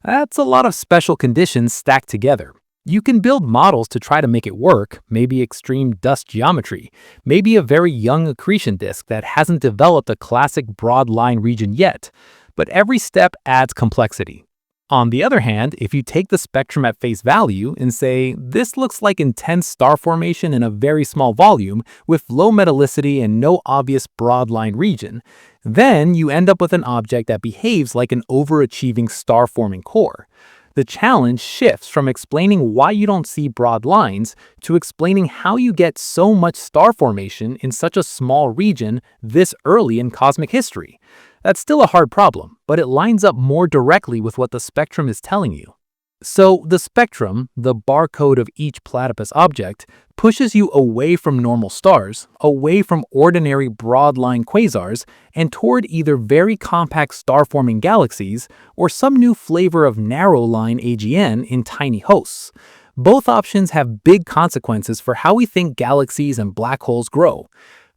That's a lot of special conditions stacked together. You can build models to try to make it work, maybe extreme dust geometry, maybe a very young accretion disk that hasn't developed a classic broad line region yet, but every step adds complexity. On the other hand, if you take the spectrum at face value and say, this looks like intense star formation in a very small volume with low metallicity and no obvious broad line region, then you end up with an object that behaves like an overachieving star-forming core. The challenge shifts from explaining why you don't see broad lines to explaining how you get so much star formation in such a small region this early in cosmic history. That's still a hard problem, but it lines up more directly with what the spectrum is telling you. So the spectrum, the barcode of each platypus object, pushes you away from normal stars, away from ordinary broad-line quasars, and toward either very compact star-forming galaxies or some new flavor of narrow-line AGN in tiny hosts. Both options have big consequences for how we think galaxies and black holes grow.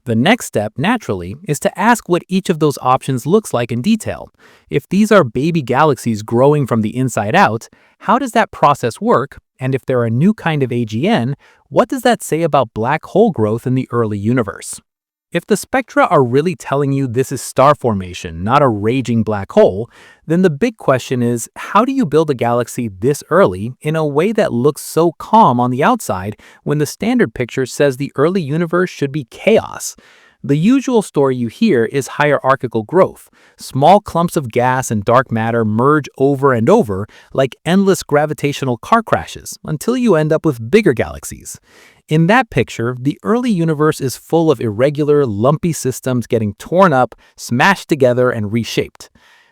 The next step, naturally, is to ask what each of those options looks like in detail. If these are baby galaxies growing from the inside out, how does that process work? And if they're a new kind of AGN, what does that say about black hole growth in the early universe? If the spectra are really telling you this is star formation, not a raging black hole, then the big question is, how do you build a galaxy this early in a way that looks so calm on the outside when the standard picture says the early universe should be chaos? The usual story you hear is hierarchical growth. Small clumps of gas and dark matter merge over and over like endless gravitational car crashes until you end up with bigger galaxies. In that picture, the early universe is full of irregular, lumpy systems getting torn up, smashed together, and reshaped.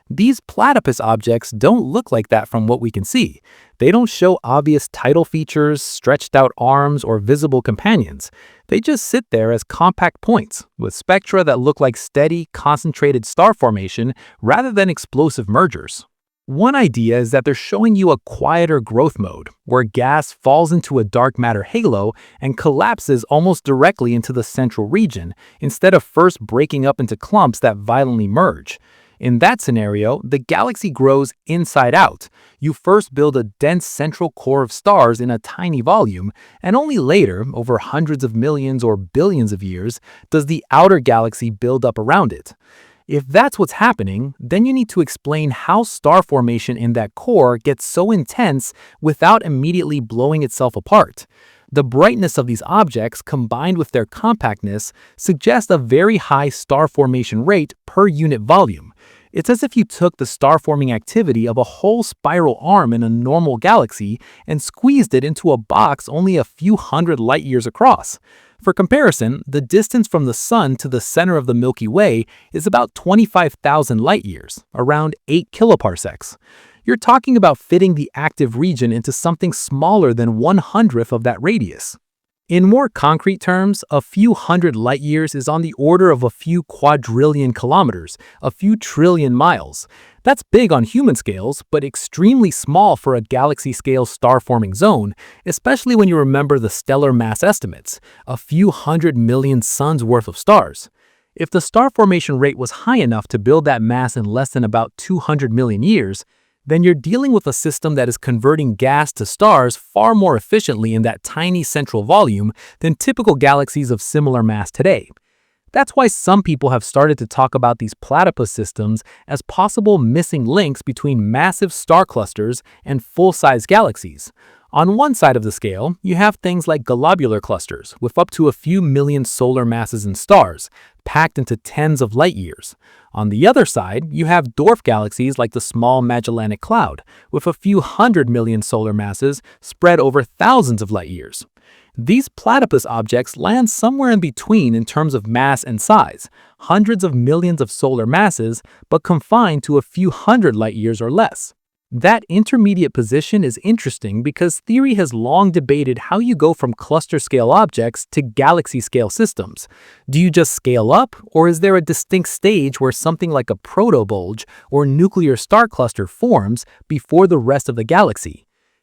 These platypus objects don't look like that from what we can see. They don't show obvious tidal features, stretched out arms, or visible companions. They just sit there as compact points, with spectra that look like steady, concentrated star formation rather than explosive mergers. One idea is that they're showing you a quieter growth mode, where gas falls into a dark matter halo and collapses almost directly into the central region, instead of first breaking up into clumps that violently merge. In that scenario, the galaxy grows inside out. You first build a dense central core of stars in a tiny volume, and only later, over hundreds of millions or billions of years, does the outer galaxy build up around it. If that's what's happening, then you need to explain how star formation in that core gets so intense without immediately blowing itself apart. The brightness of these objects, combined with their compactness, suggests a very high star formation rate per unit volume. It's as if you took the star-forming activity of a whole spiral arm in a normal galaxy and squeezed it into a box only a few hundred light-years across. For comparison, the distance from the Sun to the center of the Milky Way is about 25,000 light-years, around 8 kiloparsecs. You're talking about fitting the active region into something smaller than 1/100th of that radius. In more concrete terms, a few hundred light-years is on the order of a few quadrillion kilometers, a few trillion miles. That's big on human scales, but extremely small for a galaxy-scale star-forming zone, especially when you remember the stellar mass estimates, a few 100 million suns worth of stars. If the star formation rate was high enough to build that mass in less than about 200 million years, then you're dealing with a system that is converting gas to stars far more efficiently in that tiny central volume than typical galaxies of similar mass today. That's why some people have started to talk about these platypus systems as possible missing links between massive star clusters and full-size galaxies. On one side of the scale, you have things like globular clusters with up to a few million solar masses in stars, packed into tens of light years. On the other side, you have dwarf galaxies like the Small Magellanic Cloud, with a few 100 million solar masses spread over thousands of light years. These platypus objects land somewhere in between in terms of mass and size, hundreds of millions of solar masses, but confined to a few hundred light years or less. That intermediate position is interesting because theory has long debated how you go from cluster-scale objects to galaxy-scale systems. Do you just scale up, or is there a distinct stage where something like a protobulge or nuclear star cluster forms before the rest of the galaxy?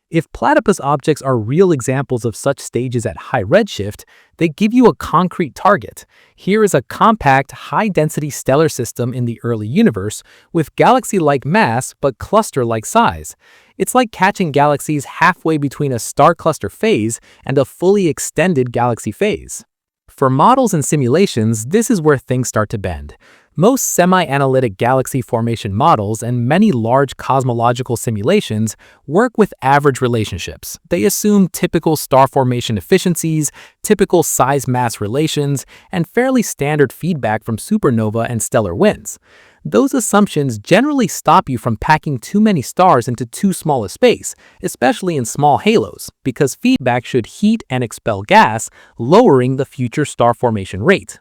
If platypus objects are real examples of such stages at high redshift, they give you a concrete target. Here is a compact, high-density stellar system in the early universe with galaxy-like mass but cluster-like size. It's like catching galaxies halfway between a star cluster phase and a fully extended galaxy phase. For models and simulations, this is where things start to bend. Most semi-analytic galaxy formation models and many large cosmological simulations work with average relationships. They assume typical star formation efficiencies, typical size-mass relations, and fairly standard feedback from supernova and stellar winds. Those assumptions generally stop you from packing too many stars into too small a space, especially in small halos, because feedback should heat and expel gas, lowering the future star formation rate.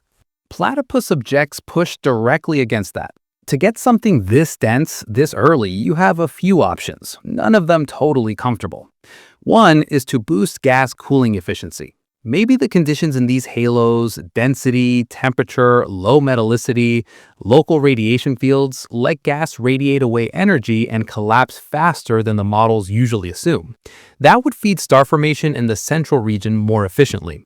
Platypus objects push directly against that. To get something this dense, this early, you have a few options, none of them totally comfortable. One is to boost gas cooling efficiency. Maybe the conditions in these halos, density, temperature, low metallicity, local radiation fields, let gas radiate away energy and collapse faster than the models usually assume. That would feed star formation in the central region more efficiently.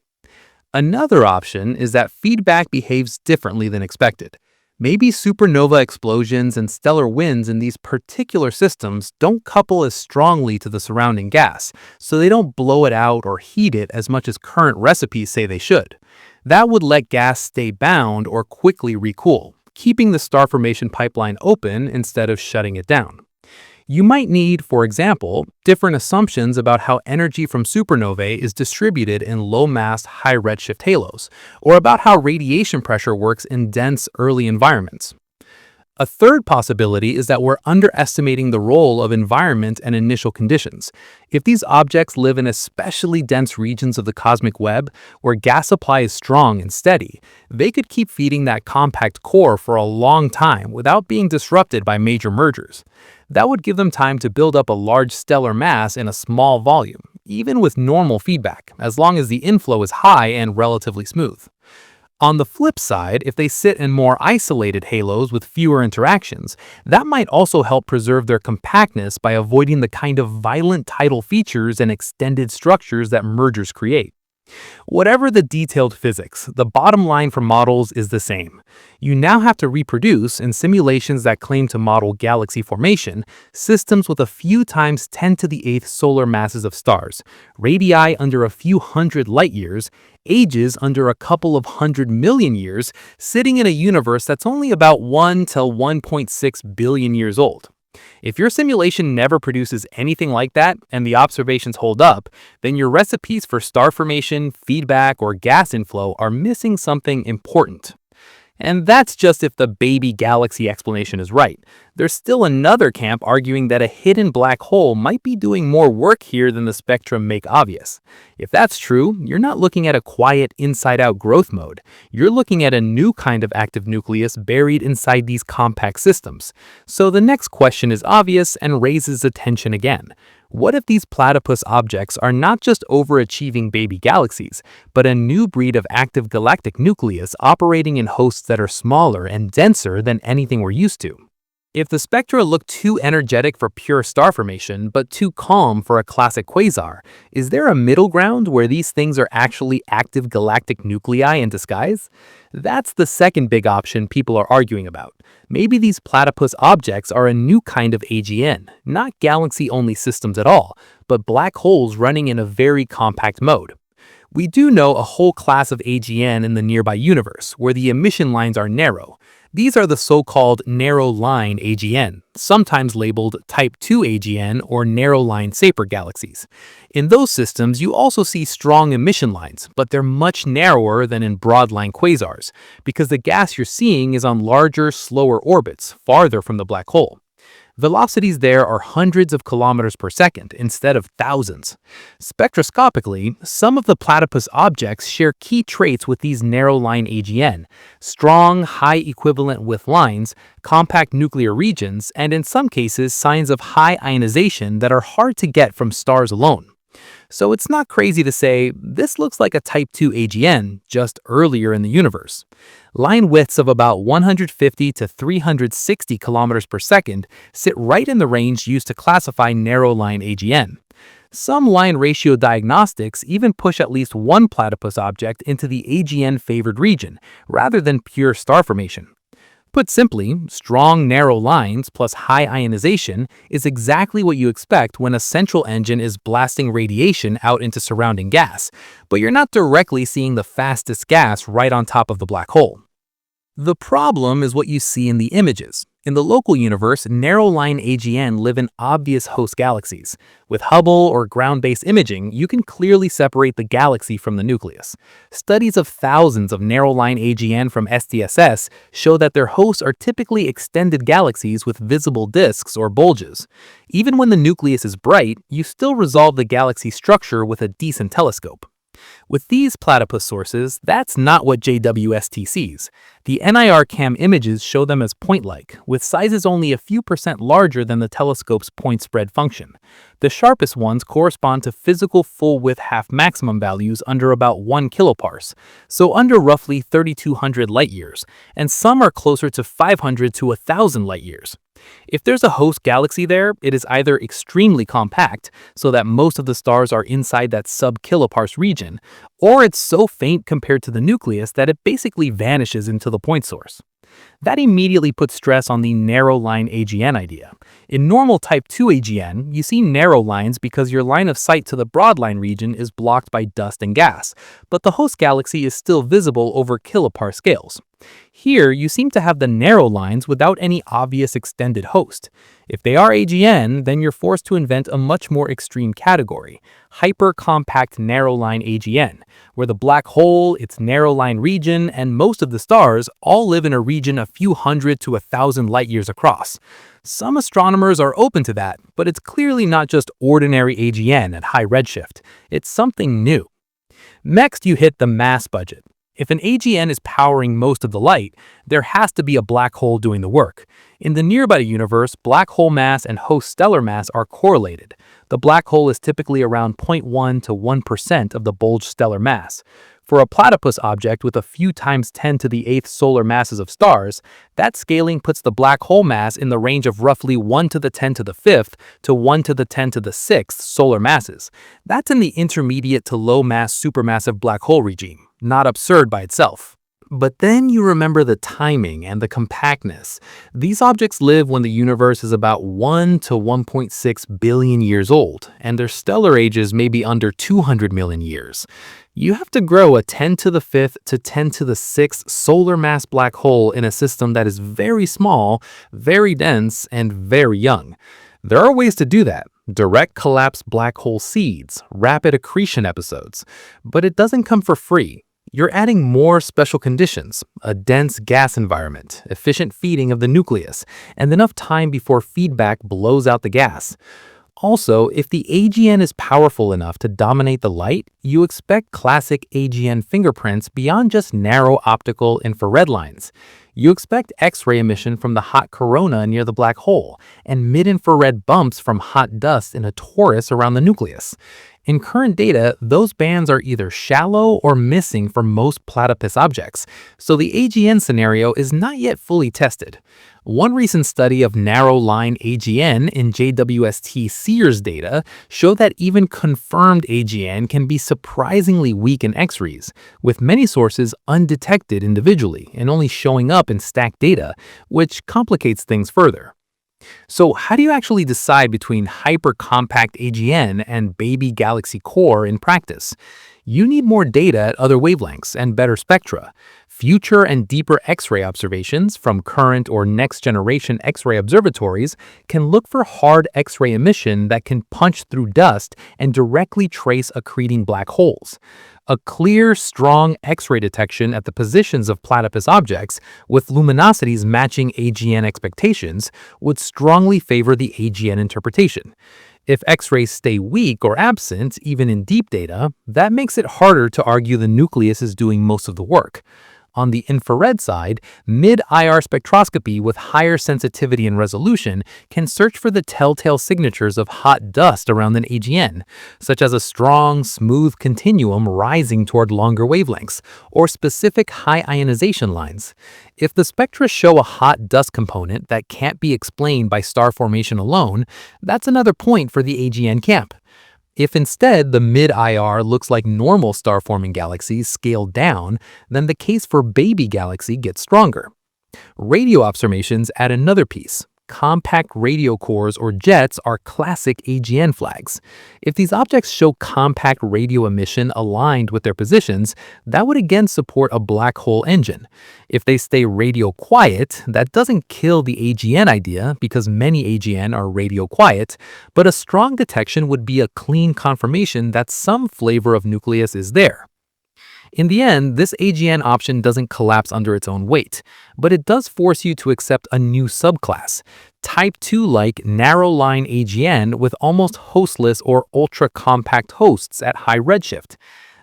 Another option is that feedback behaves differently than expected. Maybe supernova explosions and stellar winds in these particular systems don't couple as strongly to the surrounding gas, so they don't blow it out or heat it as much as current recipes say they should. That would let gas stay bound or quickly recool, keeping the star formation pipeline open instead of shutting it down. You might need, for example, different assumptions about how energy from supernovae is distributed in low-mass, high-redshift halos, or about how radiation pressure works in dense, early environments. A third possibility is that we're underestimating the role of environment and initial conditions. If these objects live in especially dense regions of the cosmic web, where gas supply is strong and steady, they could keep feeding that compact core for a long time without being disrupted by major mergers. That would give them time to build up a large stellar mass in a small volume, even with normal feedback, as long as the inflow is high and relatively smooth. On the flip side, if they sit in more isolated halos with fewer interactions, that might also help preserve their compactness by avoiding the kind of violent tidal features and extended structures that mergers create. Whatever the detailed physics, the bottom line for models is the same. You now have to reproduce, in simulations that claim to model galaxy formation, systems with a few times 10 to the 8th solar masses of stars, radii under a few hundred light years, ages under a couple of 100 million years, sitting in a universe that's only about 1 to 1.6 billion years old. If your simulation never produces anything like that and the observations hold up, then your recipes for star formation, feedback, or gas inflow are missing something important. And that's just if the baby galaxy explanation is right. There's still another camp arguing that a hidden black hole might be doing more work here than the spectra make obvious. If that's true, you're not looking at a quiet inside-out growth mode. You're looking at a new kind of active nucleus buried inside these compact systems. So the next question is obvious and raises attention again. What if these platypus objects are not just overachieving baby galaxies, but a new breed of active galactic nucleus operating in hosts that are smaller and denser than anything we're used to? If the spectra look too energetic for pure star formation, but too calm for a classic quasar, is there a middle ground where these things are actually active galactic nuclei in disguise? That's the second big option people are arguing about. Maybe these platypus objects are a new kind of AGN, not galaxy-only systems at all, but black holes running in a very compact mode. We do know a whole class of AGN in the nearby universe, where the emission lines are narrow. These are the so-called narrow-line AGN, sometimes labeled Type 2 AGN or narrow-line Sapir galaxies. In those systems, you also see strong emission lines, but they're much narrower than in broad-line quasars, because the gas you're seeing is on larger, slower orbits, farther from the black hole. Velocities there are hundreds of kilometers per second instead of thousands. Spectroscopically, some of the platypus objects share key traits with these narrow-line AGN: strong, high equivalent width lines, compact nuclear regions, and in some cases signs of high ionization that are hard to get from stars alone. So it's not crazy to say, this looks like a Type 2 AGN, just earlier in the universe. Line widths of about 150 to 360 kilometers per second sit right in the range used to classify narrow-line AGN. Some line ratio diagnostics even push at least one platypus object into the AGN-favored region, rather than pure star formation. Put simply, strong narrow lines plus high ionization is exactly what you expect when a central engine is blasting radiation out into surrounding gas, but you're not directly seeing the fastest gas right on top of the black hole. The problem is what you see in the images. In the local universe, narrow-line AGN live in obvious host galaxies. With Hubble or ground-based imaging, you can clearly separate the galaxy from the nucleus. Studies of thousands of narrow-line AGN from SDSS show that their hosts are typically extended galaxies with visible disks or bulges. Even when the nucleus is bright, you still resolve the galaxy structure with a decent telescope. With these platypus sources, that's not what JWST sees. The NIRCam images show them as point-like, with sizes only a few percent larger than the telescope's point spread function. The sharpest ones correspond to physical full-width half-maximum values under about 1 kilopars, so under roughly 3,200 light-years, and some are closer to 500 to 1,000 light-years. If there's a host galaxy there, it is either extremely compact, so that most of the stars are inside that sub-kilopars region, or it's so faint compared to the nucleus that it basically vanishes into the point source. That immediately puts stress on the narrow line AGN idea. In normal type 2 AGN, you see narrow lines because your line of sight to the broad line region is blocked by dust and gas, but the host galaxy is still visible over kilopar scales. Here, you seem to have the narrow lines without any obvious extended host. If they are AGN, then you're forced to invent a much more extreme category, hyper-compact narrow-line AGN, where the black hole, its narrow-line region, and most of the stars all live in a region a few hundred to 1,000 light-years across. Some astronomers are open to that, but it's clearly not just ordinary AGN at high redshift. It's something new. Next, you hit the mass budget. If an AGN is powering most of the light, there has to be a black hole doing the work. In the nearby universe, black hole mass and host stellar mass are correlated. The black hole is typically around 0.1 to 1% of the bulge stellar mass. For a platypus object with a few times 10 to the 8th solar masses of stars, that scaling puts the black hole mass in the range of roughly 1 to the 10 to the 5th to 1 to the 10 to the 6th solar masses. That's in the intermediate to low mass supermassive black hole regime. Not absurd by itself. But then you remember the timing and the compactness. These objects live when the universe is about 1 to 1.6 billion years old, and their stellar ages may be under 200 million years. You have to grow a 10 to the 5th to 10 to the 6th solar mass black hole in a system that is very small, very dense, and very young. There are ways to do that. Direct collapse black hole seeds, rapid accretion episodes. But it doesn't come for free. You're adding more special conditions, a dense gas environment, efficient feeding of the nucleus, and enough time before feedback blows out the gas. Also, if the AGN is powerful enough to dominate the light, you expect classic AGN fingerprints beyond just narrow optical infrared lines. You expect X-ray emission from the hot corona near the black hole, and mid-infrared bumps from hot dust in a torus around the nucleus. In current data, those bands are either shallow or missing for most platypus objects, so the AGN scenario is not yet fully tested. One recent study of narrow-line AGN in JWST Sears data showed that even confirmed AGN can be surprisingly weak in X-rays, with many sources undetected individually and only showing up in stacked data, which complicates things further. So how do you actually decide between hyper-compact AGN and baby galaxy core in practice? You need more data at other wavelengths and better spectra. Future and deeper X-ray observations from current or next-generation X-ray observatories can look for hard X-ray emission that can punch through dust and directly trace accreting black holes. A clear, strong X-ray detection at the positions of platypus objects with luminosities matching AGN expectations would strongly favor the AGN interpretation. If X-rays stay weak or absent, even in deep data, that makes it harder to argue the nucleus is doing most of the work. On the infrared side, mid-IR spectroscopy with higher sensitivity and resolution can search for the telltale signatures of hot dust around an AGN, such as a strong, smooth continuum rising toward longer wavelengths, or specific high ionization lines. If the spectra show a hot dust component that can't be explained by star formation alone, that's another point for the AGN camp. If instead the mid-IR looks like normal star-forming galaxies scaled down, then the case for baby galaxy gets stronger. Radio observations add another piece. Compact radio cores or jets are classic AGN flags. If these objects show compact radio emission aligned with their positions, that would again support a black hole engine. If they stay radio quiet, that doesn't kill the AGN idea because many AGN are radio quiet, but a strong detection would be a clean confirmation that some flavor of nucleus is there. In the end, this AGN option doesn't collapse under its own weight, but it does force you to accept a new subclass, Type 2-like narrow-line AGN with almost hostless or ultra-compact hosts at high redshift.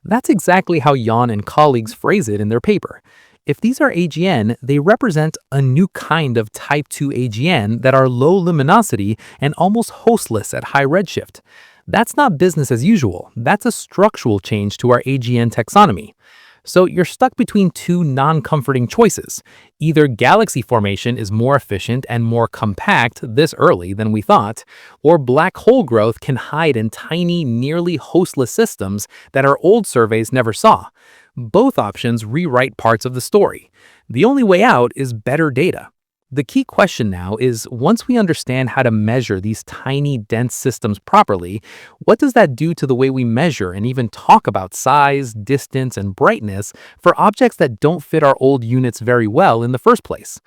That's exactly how Jan and colleagues phrase it in their paper. If these are AGN, they represent a new kind of type 2 AGN that are low luminosity and almost hostless at high redshift. That's not business as usual, that's a structural change to our AGN taxonomy. So you're stuck between two non-comforting choices. Either galaxy formation is more efficient and more compact this early than we thought, or black hole growth can hide in tiny, nearly hostless systems that our old surveys never saw. Both options rewrite parts of the story. The only way out is better data. The key question now is, once we understand how to measure these tiny, dense systems properly, what does that do to the way we measure and even talk about size, distance, and brightness for objects that don't fit our old units very well in the first place?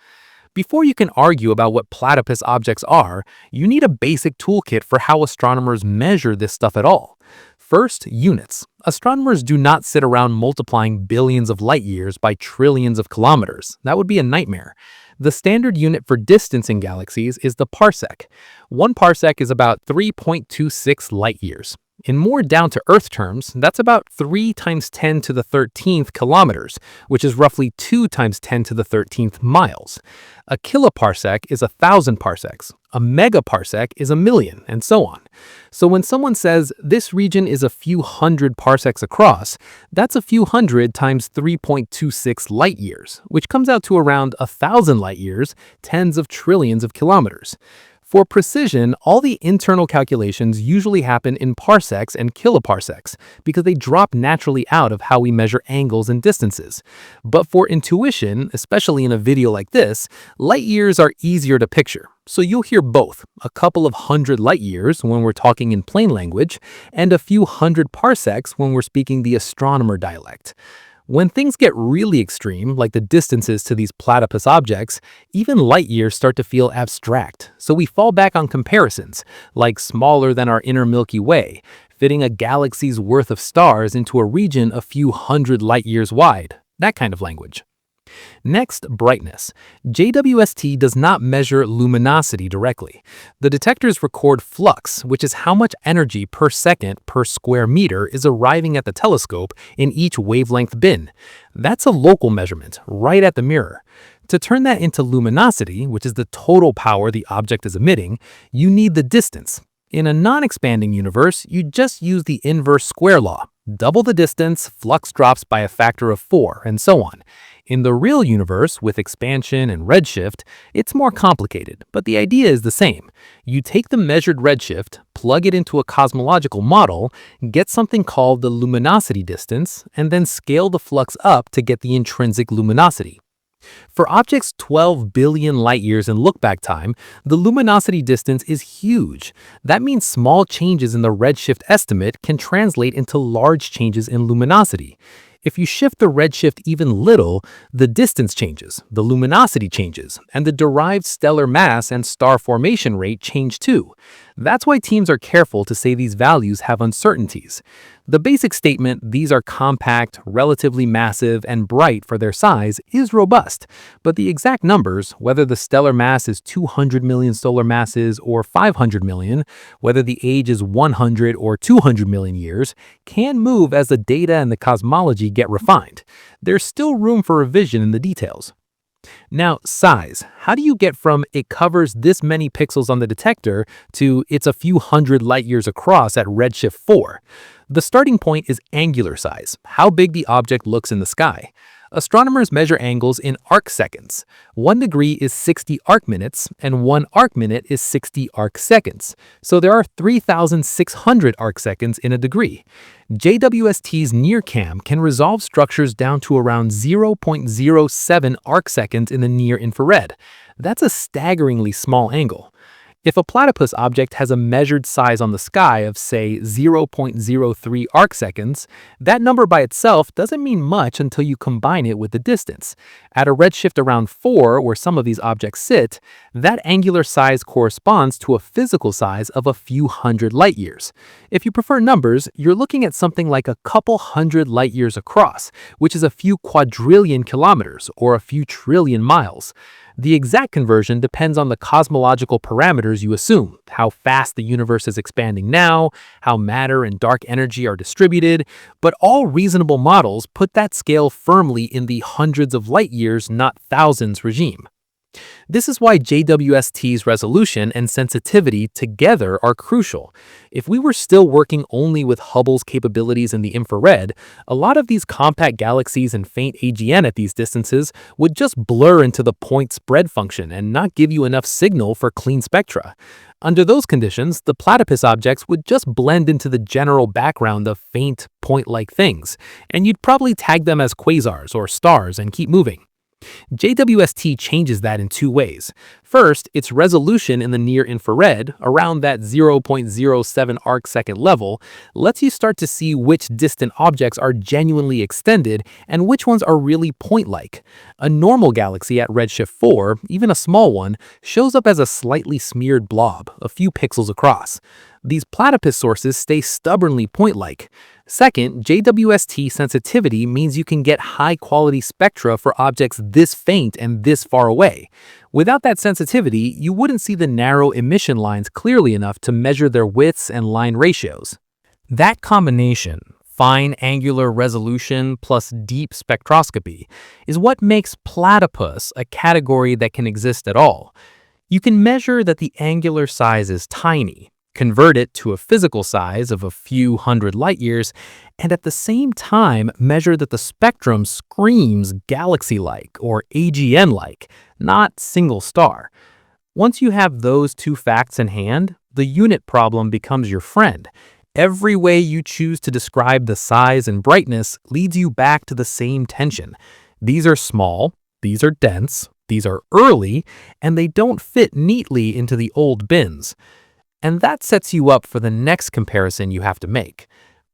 Before you can argue about what platypus objects are, you need a basic toolkit for how astronomers measure this stuff at all. First, units. Astronomers do not sit around multiplying billions of light years by trillions of kilometers. That would be a nightmare. The standard unit for distance in galaxies is the parsec. 1 parsec is about 3.26 light years. In more down-to-earth terms, that's about 3 times 10 to the 13th kilometers, which is roughly 2 times 10 to the 13th miles. A kiloparsec is 1,000 parsecs. A megaparsec is 1,000,000, and so on. So when someone says this region is a few hundred parsecs across, that's a few hundred times 3.26 light years, which comes out to around 1,000 light years, tens of trillions of kilometers. For precision, all the internal calculations usually happen in parsecs and kiloparsecs because they drop naturally out of how we measure angles and distances. But for intuition, especially in a video like this, light years are easier to picture. So you'll hear both, a couple of hundred light years when we're talking in plain language, and a few hundred parsecs when we're speaking the astronomer dialect. When things get really extreme, like the distances to these platypus objects, even light years start to feel abstract, so we fall back on comparisons, like smaller than our inner Milky Way, fitting a galaxy's worth of stars into a region a few hundred light years wide, that kind of language. Next, brightness. JWST does not measure luminosity directly. The detectors record flux, which is how much energy per second per square meter is arriving at the telescope in each wavelength bin. That's a local measurement, right at the mirror. To turn that into luminosity, which is the total power the object is emitting, you need the distance. In a non-expanding universe, you just use the inverse square law. Double the distance, flux drops by a factor of 4, and so on. In the real universe, with expansion and redshift, it's more complicated, but the idea is the same. You take the measured redshift, plug it into a cosmological model, get something called the luminosity distance, and then scale the flux up to get the intrinsic luminosity. For objects 12 billion light-years in look-back time, the luminosity distance is huge. That means small changes in the redshift estimate can translate into large changes in luminosity. If you shift the redshift even little, the distance changes, the luminosity changes, and the derived stellar mass and star formation rate change too. That's why teams are careful to say these values have uncertainties. The basic statement, these are compact, relatively massive, and bright for their size, is robust, but the exact numbers, whether the stellar mass is 200 million solar masses or 500 million, whether the age is 100 or 200 million years, can move as the data and the cosmology get refined. There's still room for revision in the details. Now, size. How do you get from it covers this many pixels on the detector to it's a few hundred light years across at redshift 4? The starting point is angular size, how big the object looks in the sky. Astronomers measure angles in arc seconds. 1 degree is 60 arc minutes, and 1 arc minute is 60 arc seconds. So there are 3,600 arc seconds in a degree. JWST's NearCam can resolve structures down to around 0.07 arc seconds in the near infrared. That's a staggeringly small angle. If a platypus object has a measured size on the sky of, say, 0.03 arc seconds, that number by itself doesn't mean much until you combine it with the distance. At a redshift around 4, where some of these objects sit, that angular size corresponds to a physical size of a few hundred light years. If you prefer numbers, you're looking at something like a couple hundred light years across, which is a few quadrillion kilometers or a few trillion miles. The exact conversion depends on the cosmological parameters you assume, how fast the universe is expanding now, how matter and dark energy are distributed, but all reasonable models put that scale firmly in the hundreds of light years, not thousands regime. This is why JWST's resolution and sensitivity together are crucial. If we were still working only with Hubble's capabilities in the infrared, a lot of these compact galaxies and faint AGN at these distances would just blur into the point spread function and not give you enough signal for clean spectra. Under those conditions, the platypus objects would just blend into the general background of faint, point-like things, and you'd probably tag them as quasars or stars and keep moving. JWST changes that in two ways. First, its resolution in the near-infrared, around that 0.07 arcsecond level, lets you start to see which distant objects are genuinely extended and which ones are really point-like. A normal galaxy at redshift 4, even a small one, shows up as a slightly smeared blob, a few pixels across. These platypus sources stay stubbornly point-like. Second, JWST sensitivity means you can get high-quality spectra for objects this faint and this far away. Without that sensitivity, you wouldn't see the narrow emission lines clearly enough to measure their widths and line ratios. That combination, fine angular resolution plus deep spectroscopy, is what makes platypus a category that can exist at all. You can measure that the angular size is tiny, convert it to a physical size of a few hundred light years, and at the same time measure that the spectrum screams galaxy-like or AGN-like, not single star. Once you have those two facts in hand, the unit problem becomes your friend. Every way you choose to describe the size and brightness leads you back to the same tension. These are small, these are dense, these are early, and they don't fit neatly into the old bins. And that sets you up for the next comparison you have to make.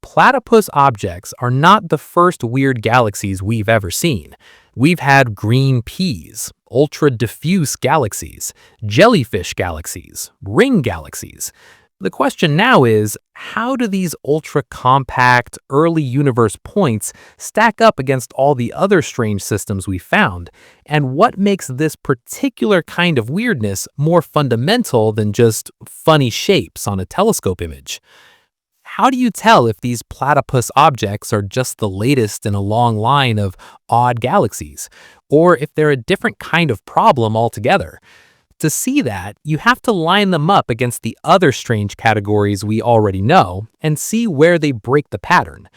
Platypus objects are not the first weird galaxies we've ever seen. We've had green peas, ultra-diffuse galaxies, jellyfish galaxies, ring galaxies. The question now is, how do these ultra-compact, early universe points stack up against all the other strange systems we found? And what makes this particular kind of weirdness more fundamental than just funny shapes on a telescope image? How do you tell if these platypus objects are just the latest in a long line of odd galaxies, or if they're a different kind of problem altogether? To see that, you have to line them up against the other strange categories we already know and see where they break the pattern.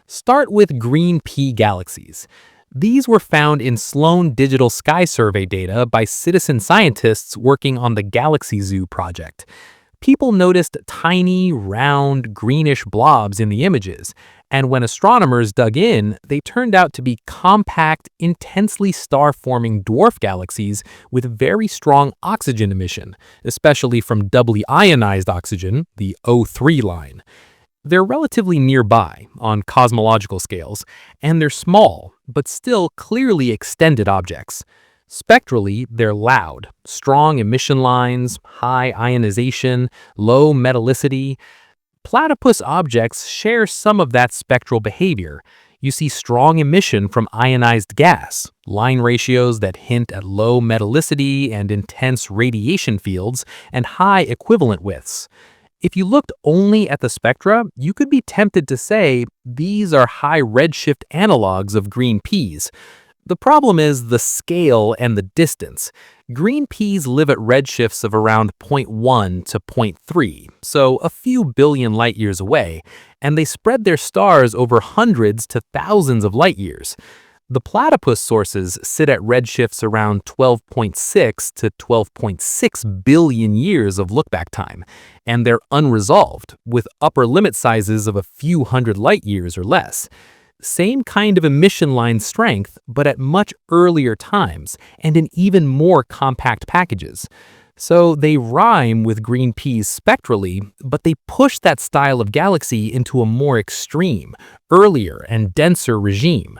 Start with green pea galaxies. These were found in Sloan Digital Sky Survey data by citizen scientists working on the Galaxy Zoo project. People noticed tiny, round, greenish blobs in the images, and when astronomers dug in, they turned out to be compact, intensely star-forming dwarf galaxies with very strong oxygen emission, especially from doubly ionized oxygen, the O3 line. They're relatively nearby on cosmological scales, and they're small, but still clearly extended objects. Spectrally, they're loud, strong emission lines, high ionization, low metallicity. Platypus objects share some of that spectral behavior. You see strong emission from ionized gas, line ratios that hint at low metallicity and intense radiation fields, and high equivalent widths. If you looked only at the spectra, you could be tempted to say these are high redshift analogs of green peas. The problem is the scale and the distance. Green peas live at redshifts of around 0.1 to 0.3, so a few billion light years away, and they spread their stars over hundreds to thousands of light years. The platypus sources sit at redshifts around 12.6 to 12.6 billion years of lookback time, and they're unresolved, with upper limit sizes of a few hundred light years or less. Same kind of emission line strength, but at much earlier times and in even more compact packages. So they rhyme with green peas spectrally, but they push that style of galaxy into a more extreme, earlier and denser regime.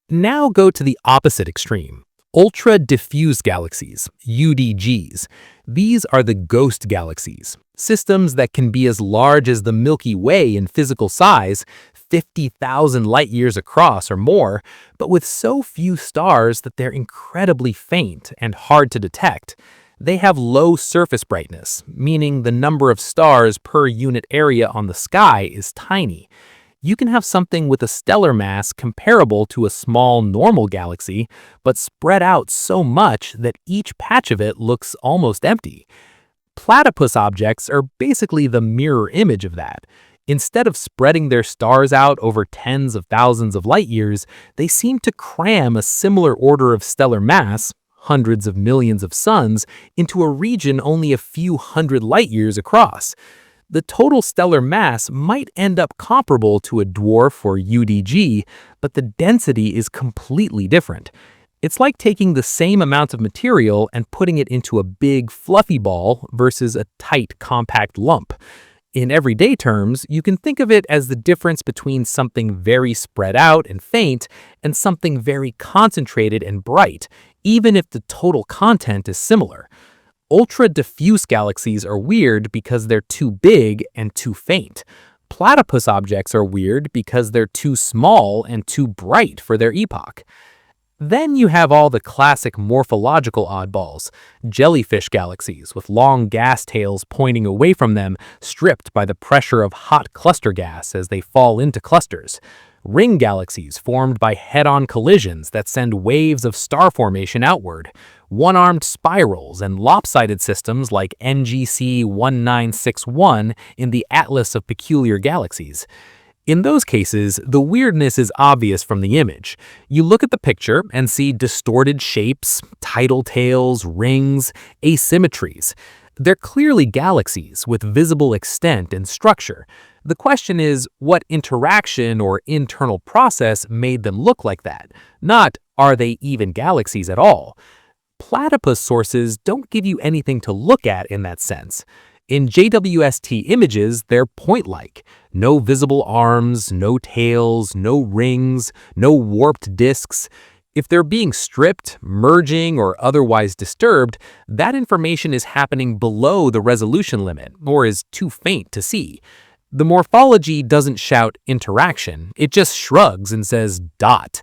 Now go to the opposite extreme. Ultra-diffuse galaxies, UDGs. These are the ghost galaxies. Systems that can be as large as the Milky Way in physical size, 50,000 light years across or more, but with so few stars that they're incredibly faint and hard to detect. They have low surface brightness, meaning the number of stars per unit area on the sky is tiny. You can have something with a stellar mass comparable to a small normal galaxy, but spread out so much that each patch of it looks almost empty. Platypus objects are basically the mirror image of that. Instead of spreading their stars out over tens of thousands of light years, they seem to cram a similar order of stellar mass, hundreds of millions of suns, into a region only a few hundred light years across. The total stellar mass might end up comparable to a dwarf or UDG, but the density is completely different. It's like taking the same amount of material and putting it into a big, fluffy ball versus a tight, compact lump. In everyday terms, you can think of it as the difference between something very spread out and faint and something very concentrated and bright, even if the total content is similar. Ultra-diffuse galaxies are weird because they're too big and too faint. Platypus objects are weird because they're too small and too bright for their epoch. Then you have all the classic morphological oddballs, jellyfish galaxies with long gas tails pointing away from them, stripped by the pressure of hot cluster gas as they fall into clusters. Ring galaxies formed by head-on collisions that send waves of star formation outward. One-armed spirals and lopsided systems like NGC 1961 in the Atlas of Peculiar Galaxies. In those cases, the weirdness is obvious from the image. You look at the picture and see distorted shapes, tidal tails, rings, asymmetries. They're clearly galaxies with visible extent and structure. The question is, what interaction or internal process made them look like that? Not, are they even galaxies at all? Platypus sources don't give you anything to look at in that sense. In JWST images, they're point-like. No visible arms, no tails, no rings, no warped disks. If they're being stripped, merging, or otherwise disturbed, that information is happening below the resolution limit, or is too faint to see. The morphology doesn't shout interaction, it just shrugs and says dot.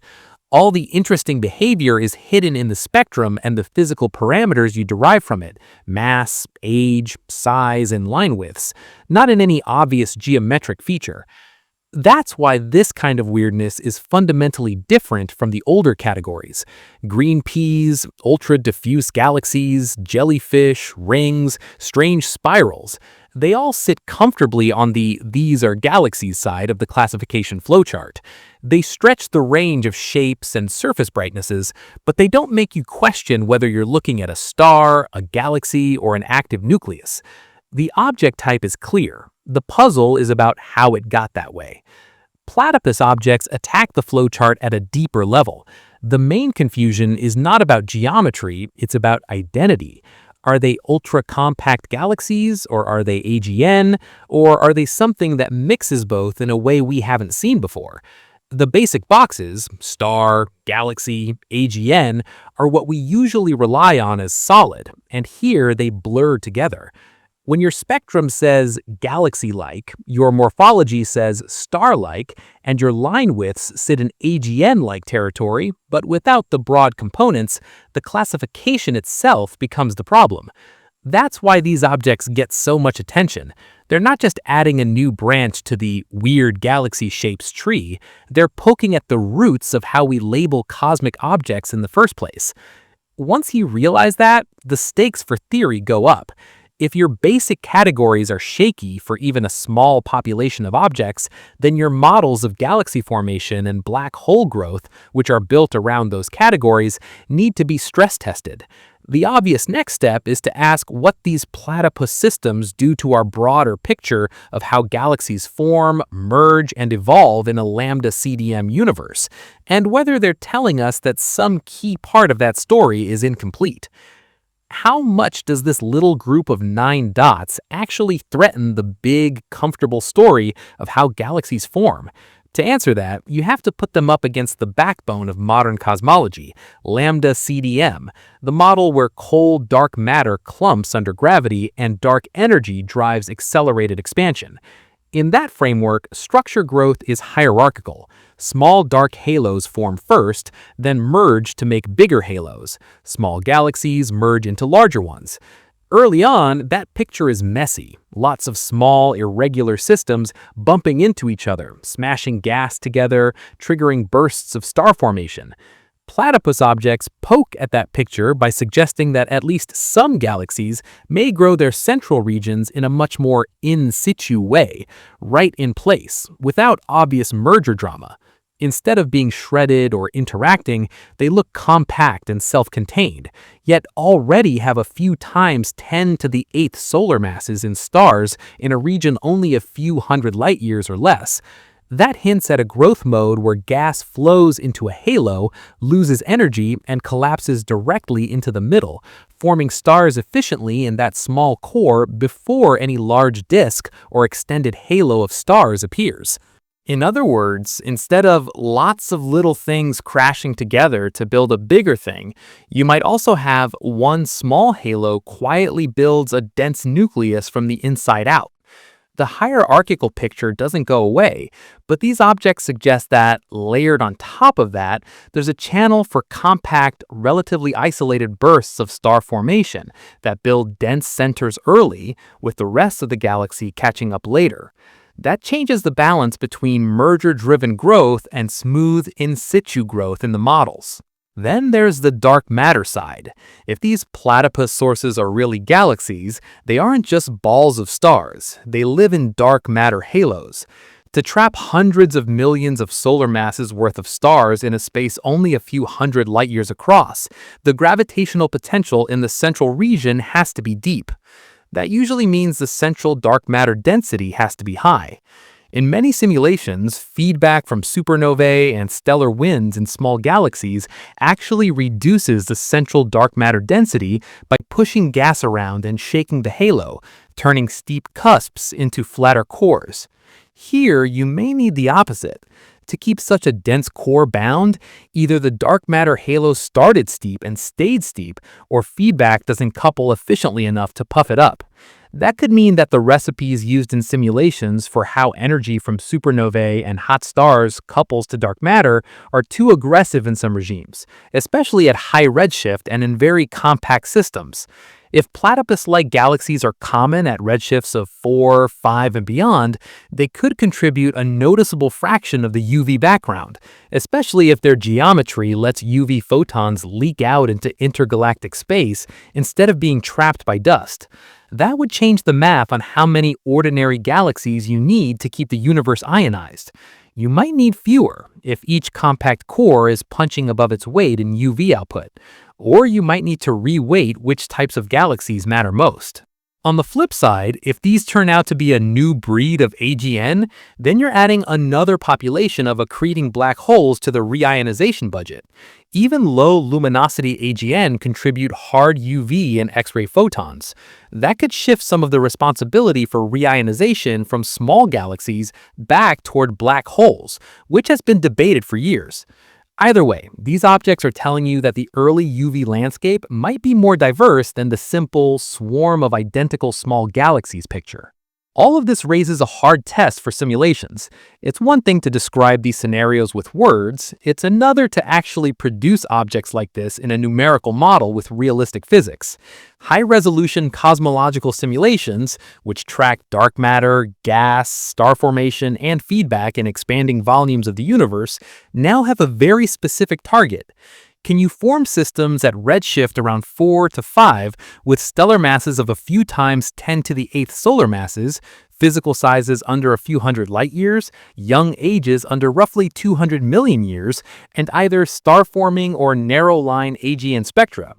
All the interesting behavior is hidden in the spectrum and the physical parameters you derive from it, mass, age, size, and line widths, not in any obvious geometric feature. That's why this kind of weirdness is fundamentally different from the older categories. Green peas, ultra-diffuse galaxies, jellyfish, rings, strange spirals. They all sit comfortably on the "these are galaxies" side of the classification flowchart. They stretch the range of shapes and surface brightnesses, but they don't make you question whether you're looking at a star, a galaxy, or an active nucleus. The object type is clear. The puzzle is about how it got that way. Platypus objects attack the flowchart at a deeper level. The main confusion is not about geometry, it's about identity. Are they ultra-compact galaxies, or are they AGN, or are they something that mixes both in a way we haven't seen before? The basic boxes, star, galaxy, AGN, are what we usually rely on as solid, and here they blur together. When your spectrum says galaxy-like, your morphology says star-like, and your line widths sit in AGN-like territory, but without the broad components, the classification itself becomes the problem. That's why these objects get so much attention. They're not just adding a new branch to the weird galaxy shapes tree, they're poking at the roots of how we label cosmic objects in the first place. Once you realize that, the stakes for theory go up. If your basic categories are shaky for even a small population of objects, then your models of galaxy formation and black hole growth, which are built around those categories, need to be stress tested. The obvious next step is to ask what these platypus systems do to our broader picture of how galaxies form, merge, and evolve in a lambda CDM universe, and whether they're telling us that some key part of that story is incomplete. How much does this little group of 9 dots actually threaten the big, comfortable story of how galaxies form? To answer that, you have to put them up against the backbone of modern cosmology, lambda CDM, the model where cold, dark matter clumps under gravity and dark energy drives accelerated expansion. In that framework, structure growth is hierarchical. Small dark halos form first, then merge to make bigger halos. Small galaxies merge into larger ones. Early on, that picture is messy. Lots of small, irregular systems bumping into each other, smashing gas together, triggering bursts of star formation. Platypus objects poke at that picture by suggesting that at least some galaxies may grow their central regions in a much more in situ way, right in place, without obvious merger drama. Instead of being shredded or interacting, they look compact and self-contained, yet already have a few times 10 to the 8th solar masses in stars in a region only a few hundred light years or less. That hints at a growth mode where gas flows into a halo, loses energy, and collapses directly into the middle, forming stars efficiently in that small core before any large disk or extended halo of stars appears. In other words, instead of lots of little things crashing together to build a bigger thing, you might also have one small halo quietly builds a dense nucleus from the inside out. The hierarchical picture doesn't go away, but these objects suggest that, layered on top of that, there's a channel for compact, relatively isolated bursts of star formation that build dense centers early, with the rest of the galaxy catching up later. That changes the balance between merger-driven growth and smooth in situ growth in the models. Then there's the dark matter side. If these platypus sources are really galaxies, they aren't just balls of stars. They live in dark matter halos. To trap hundreds of millions of solar masses worth of stars in a space only a few hundred light years across, the gravitational potential in the central region has to be deep. That usually means the central dark matter density has to be high. In many simulations, feedback from supernovae and stellar winds in small galaxies actually reduces the central dark matter density by pushing gas around and shaking the halo, turning steep cusps into flatter cores. Here, you may need the opposite. To keep such a dense core bound, either the dark matter halo started steep and stayed steep, or feedback doesn't couple efficiently enough to puff it up. That could mean that the recipes used in simulations for how energy from supernovae and hot stars couples to dark matter are too aggressive in some regimes, especially at high redshift and in very compact systems. If platypus-like galaxies are common at redshifts of 4, 5, and beyond, they could contribute a noticeable fraction of the UV background, especially if their geometry lets UV photons leak out into intergalactic space instead of being trapped by dust. That would change the math on how many ordinary galaxies you need to keep the universe ionized. You might need fewer if each compact core is punching above its weight in UV output, or you might need to re-weight which types of galaxies matter most. On the flip side, if these turn out to be a new breed of AGN, then you're adding another population of accreting black holes to the reionization budget. Even low luminosity AGN contribute hard UV and X-ray photons. That could shift some of the responsibility for reionization from small galaxies back toward black holes, which has been debated for years. Either way, these objects are telling you that the early UV landscape might be more diverse than the simple swarm of identical small galaxies picture. All of this raises a hard test for simulations. It's one thing to describe these scenarios with words, it's another to actually produce objects like this in a numerical model with realistic physics. High-resolution cosmological simulations, which track dark matter, gas, star formation, and feedback in expanding volumes of the universe, now have a very specific target. Can you form systems at redshift around 4 to 5 with stellar masses of a few times 10 to the 8th solar masses, physical sizes under a few hundred light years, young ages under roughly 200 million years, and either star-forming or narrow-line AGN spectra?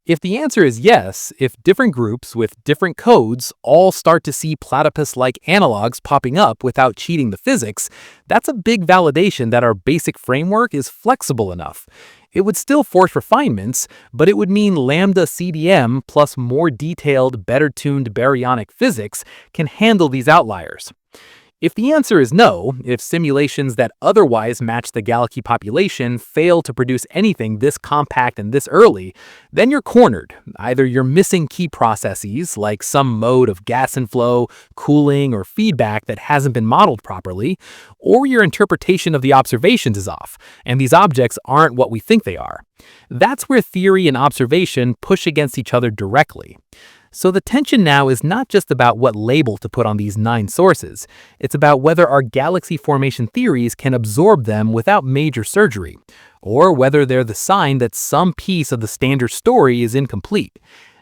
If the answer is yes, if different groups with different codes all start to see platypus-like analogs popping up without cheating the physics, that's a big validation that our basic framework is flexible enough. It would still force refinements, but it would mean lambda CDM plus more detailed, better-tuned baryonic physics can handle these outliers. If the answer is no, if simulations that otherwise match the galaxy population fail to produce anything this compact and this early, then you're cornered. Either you're missing key processes, like some mode of gas inflow, cooling, or feedback that hasn't been modeled properly, or your interpretation of the observations is off, and these objects aren't what we think they are. That's where theory and observation push against each other directly. So the tension now is not just about what label to put on these 9 sources. It's about whether our galaxy formation theories can absorb them without major surgery, or whether they're the sign that some piece of the standard story is incomplete.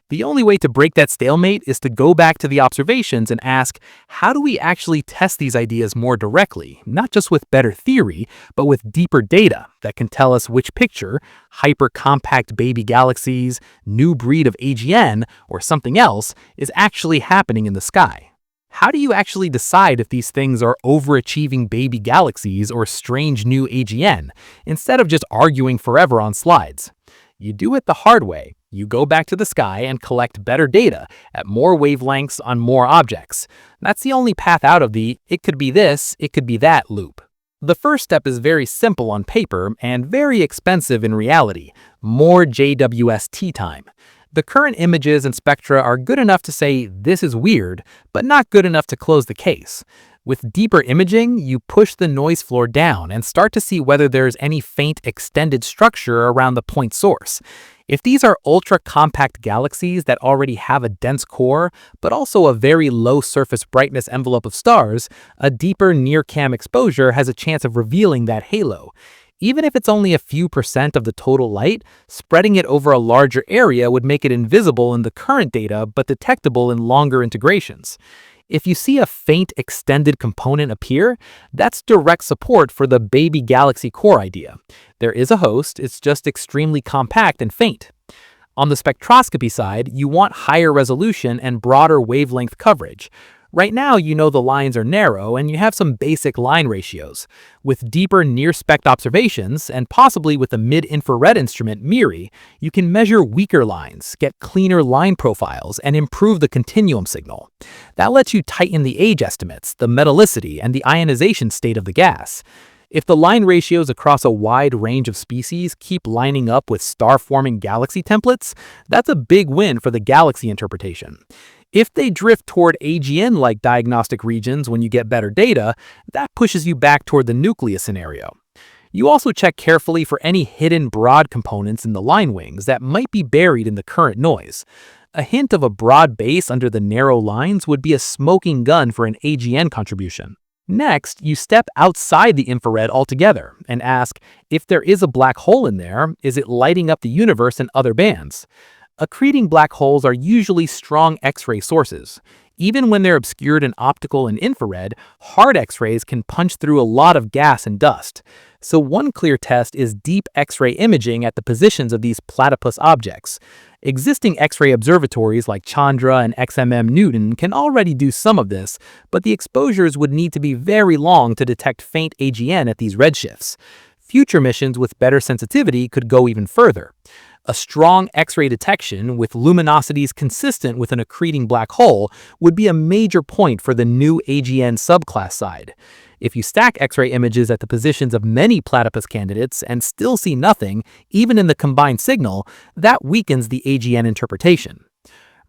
The only way to break that stalemate is to go back to the observations and ask, how do we actually test these ideas more directly, not just with better theory, but with deeper data that can tell us which picture, hyper-compact baby galaxies, new breed of AGN, or something else, is actually happening in the sky? How do you actually decide if these things are overachieving baby galaxies or strange new AGN, instead of just arguing forever on slides? You do it the hard way. You go back to the sky and collect better data at more wavelengths on more objects. That's the only path out of the "it could be this, it could be that" loop. The first step is very simple on paper and very expensive in reality: more JWST time. The current images and spectra are good enough to say this is weird, but not good enough to close the case. With deeper imaging, you push the noise floor down and start to see whether there's any faint extended structure around the point source. If these are ultra-compact galaxies that already have a dense core, but also a very low surface brightness envelope of stars, a deeper near-cam exposure has a chance of revealing that halo. Even if it's only a few % of the total light, spreading it over a larger area would make it invisible in the current data but detectable in longer integrations. If you see a faint extended component appear, that's direct support for the baby galaxy core idea. There is a host, it's just extremely compact and faint. On the spectroscopy side, you want higher resolution and broader wavelength coverage. Right now, you know the lines are narrow and you have some basic line ratios. With deeper near-spect observations, and possibly with a mid-infrared instrument, MIRI, you can measure weaker lines, get cleaner line profiles, and improve the continuum signal. That lets you tighten the age estimates, the metallicity, and the ionization state of the gas. If the line ratios across a wide range of species keep lining up with star-forming galaxy templates, that's a big win for the galaxy interpretation. If they drift toward AGN-like diagnostic regions when you get better data, that pushes you back toward the nucleus scenario. You also check carefully for any hidden broad components in the line wings that might be buried in the current noise. A hint of a broad base under the narrow lines would be a smoking gun for an AGN contribution. Next, you step outside the infrared altogether and ask, if there is a black hole in there, is it lighting up the universe in other bands? Accreting black holes are usually strong X-ray sources. Even when they're obscured in optical and infrared, hard X-rays can punch through a lot of gas and dust. So one clear test is deep X-ray imaging at the positions of these platypus objects. Existing X-ray observatories like Chandra and XMM Newton can already do some of this, but the exposures would need to be very long to detect faint AGN at these redshifts. Future missions with better sensitivity could go even further. A strong X-ray detection with luminosities consistent with an accreting black hole would be a major point for the new AGN subclass side. If you stack X-ray images at the positions of many platypus candidates and still see nothing, even in the combined signal, that weakens the AGN interpretation.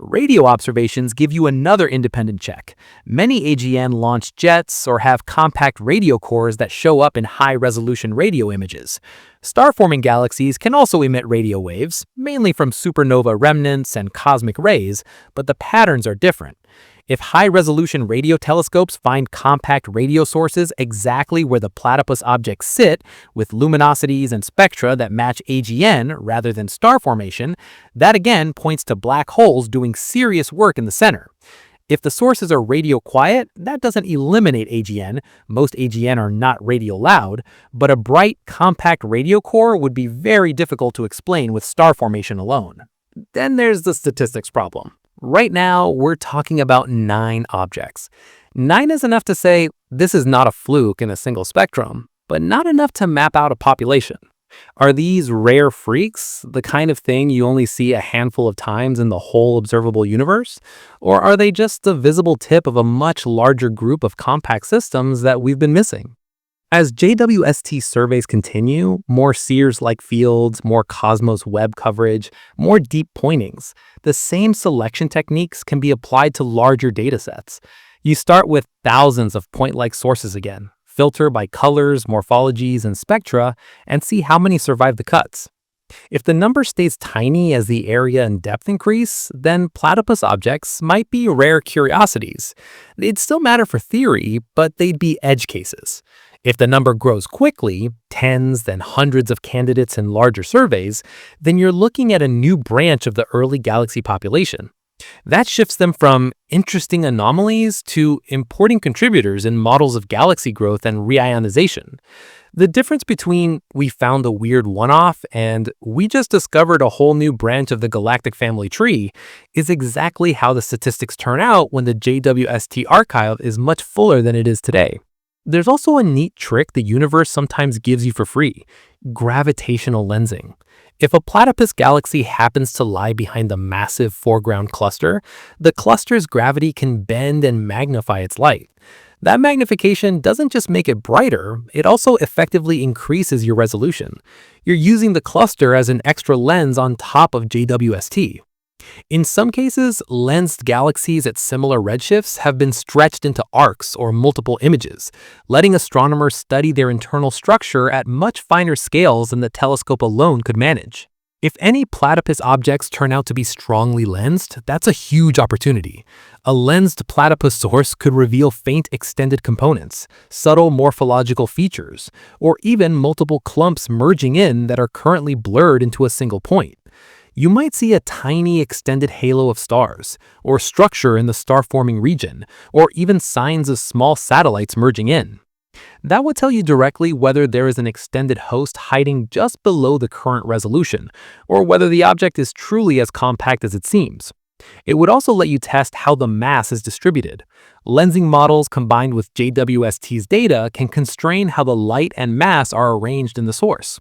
Radio observations give you another independent check. Many AGN launch jets or have compact radio cores that show up in high-resolution radio images. Star-forming galaxies can also emit radio waves, mainly from supernova remnants and cosmic rays, but the patterns are different. If high-resolution radio telescopes find compact radio sources exactly where the platypus objects sit, with luminosities and spectra that match AGN rather than star formation, that again points to black holes doing serious work in the center. If the sources are radio quiet, that doesn't eliminate AGN. Most AGN are not radio loud, but a bright, compact radio core would be very difficult to explain with star formation alone. Then there's the statistics problem. Right now, we're talking about 9 objects. 9 is enough to say this is not a fluke in a single spectrum, but not enough to map out a population. Are these rare freaks the kind of thing you only see a handful of times in the whole observable universe? Or are they just the visible tip of a much larger group of compact systems that we've been missing? As JWST surveys continue, more Sears-like fields, more Cosmos Web coverage, more deep pointings, the same selection techniques can be applied to larger datasets. You start with thousands of point-like sources again, filter by colors, morphologies, and spectra, and see how many survive the cuts. If the number stays tiny as the area and depth increase, then platypus objects might be rare curiosities. They'd still matter for theory, but they'd be edge cases. If the number grows quickly, tens, then hundreds of candidates in larger surveys, then you're looking at a new branch of the early galaxy population. That shifts them from interesting anomalies to important contributors in models of galaxy growth and reionization. The difference between "we found a weird one-off" and "we just discovered a whole new branch of the galactic family tree" is exactly how the statistics turn out when the JWST archive is much fuller than it is today. There's also a neat trick the universe sometimes gives you for free: gravitational lensing. If a platypus galaxy happens to lie behind a massive foreground cluster, the cluster's gravity can bend and magnify its light. That magnification doesn't just make it brighter, it also effectively increases your resolution. You're using the cluster as an extra lens on top of JWST. In some cases, lensed galaxies at similar redshifts have been stretched into arcs or multiple images, letting astronomers study their internal structure at much finer scales than the telescope alone could manage. If any platypus objects turn out to be strongly lensed, that's a huge opportunity. A lensed platypus source could reveal faint extended components, subtle morphological features, or even multiple clumps merging in that are currently blurred into a single point. You might see a tiny extended halo of stars, or structure in the star-forming region, or even signs of small satellites merging in. That would tell you directly whether there is an extended host hiding just below the current resolution, or whether the object is truly as compact as it seems. It would also let you test how the mass is distributed. Lensing models combined with JWST's data can constrain how the light and mass are arranged in the source.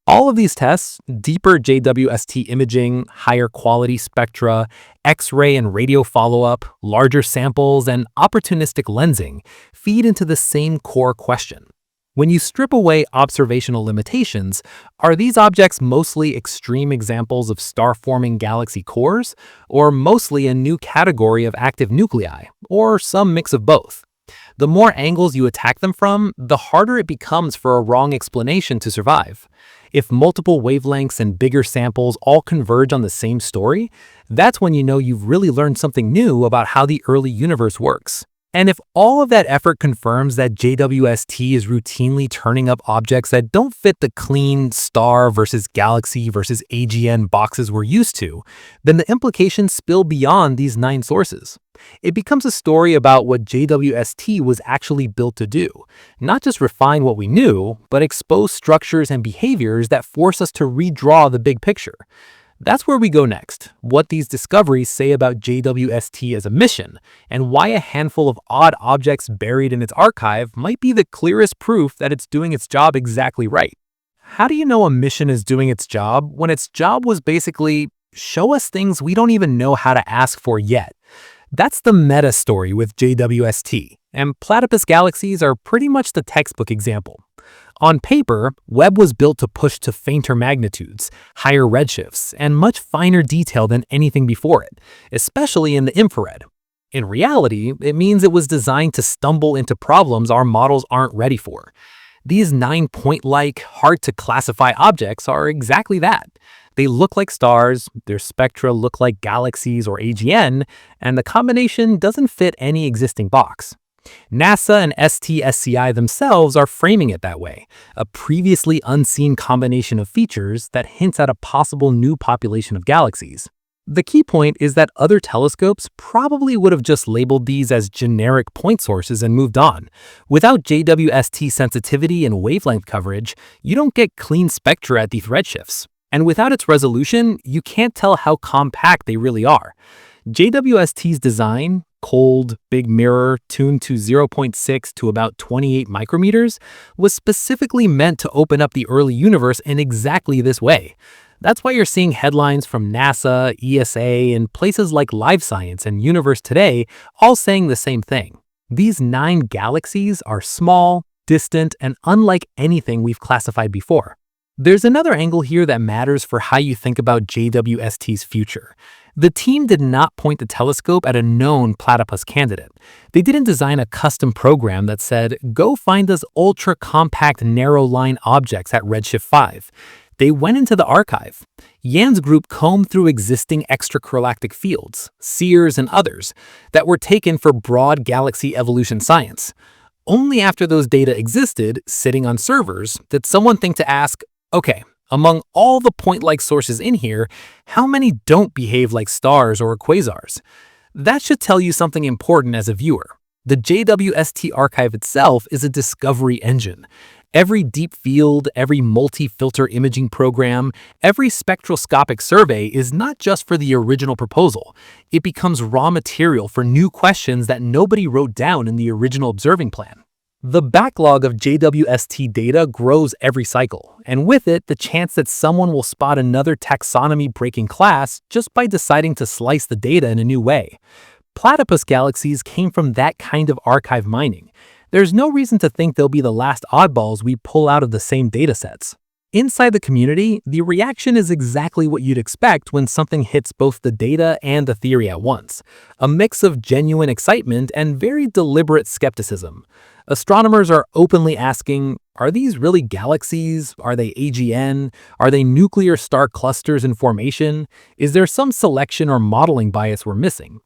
All of these tests, deeper JWST imaging, higher quality spectra, X-ray and radio follow-up, larger samples, and opportunistic lensing, feed into the same core question. When you strip away observational limitations, are these objects mostly extreme examples of star-forming galaxy cores, or mostly a new category of active nuclei, or some mix of both? The more angles you attack them from, the harder it becomes for a wrong explanation to survive. If multiple wavelengths and bigger samples all converge on the same story, that's when you know you've really learned something new about how the early universe works. And if all of that effort confirms that JWST is routinely turning up objects that don't fit the clean star versus galaxy versus AGN boxes we're used to, then the implications spill beyond these 9 sources. It becomes a story about what JWST was actually built to do, not just refine what we knew, but expose structures and behaviors that force us to redraw the big picture. That's where we go next, what these discoveries say about JWST as a mission, and why a handful of odd objects buried in its archive might be the clearest proof that it's doing its job exactly right. How do you know a mission is doing its job when its job was basically show us things we don't even know how to ask for yet? That's the meta story with JWST, and platypus galaxies are pretty much the textbook example. On paper, Webb was built to push to fainter magnitudes, higher redshifts, and much finer detail than anything before it, especially in the infrared. In reality, it means it was designed to stumble into problems our models aren't ready for. These 9-point-like, hard-to-classify objects are exactly that. They look like stars, their spectra look like galaxies or AGN, and the combination doesn't fit any existing box. NASA and STSCI themselves are framing it that way, a previously unseen combination of features that hints at a possible new population of galaxies. The key point is that other telescopes probably would have just labeled these as generic point sources and moved on. Without JWST sensitivity and wavelength coverage, you don't get clean spectra at these redshifts. And without its resolution, you can't tell how compact they really are. JWST's design, cold, big mirror tuned to zero point 0.6 to about 28 micrometers, was specifically meant to open up the early universe in exactly this way. That's why you're seeing headlines from NASA, ESA, and places like Live Science and Universe Today all saying the same thing. These 9 galaxies are small, distant, and unlike anything we've classified before. There's another angle here that matters for how you think about JWST's future. The team did not point the telescope at a known platypus candidate. They didn't design a custom program that said, go find us ultra-compact narrow-line objects at redshift 5. They went into the archive. Yan's group combed through existing extragalactic fields, Sears and others, that were taken for broad galaxy evolution science. Only after those data existed, sitting on servers, did someone think to ask, okay, among all the point-like sources in here, how many don't behave like stars or quasars? That should tell you something important as a viewer. The JWST archive itself is a discovery engine. Every deep field, every multi-filter imaging program, every spectroscopic survey is not just for the original proposal. It becomes raw material for new questions that nobody wrote down in the original observing plan. The backlog of JWST data grows every cycle, and with it, the chance that someone will spot another taxonomy-breaking class just by deciding to slice the data in a new way. Platypus galaxies came from that kind of archive mining. There's no reason to think they'll be the last oddballs we pull out of the same datasets. Inside the community, the reaction is exactly what you'd expect when something hits both the data and the theory at once. A mix of genuine excitement and very deliberate skepticism. Astronomers are openly asking, are these really galaxies? Are they AGN? Are they nuclear star clusters in formation? Is there some selection or modeling bias we're missing?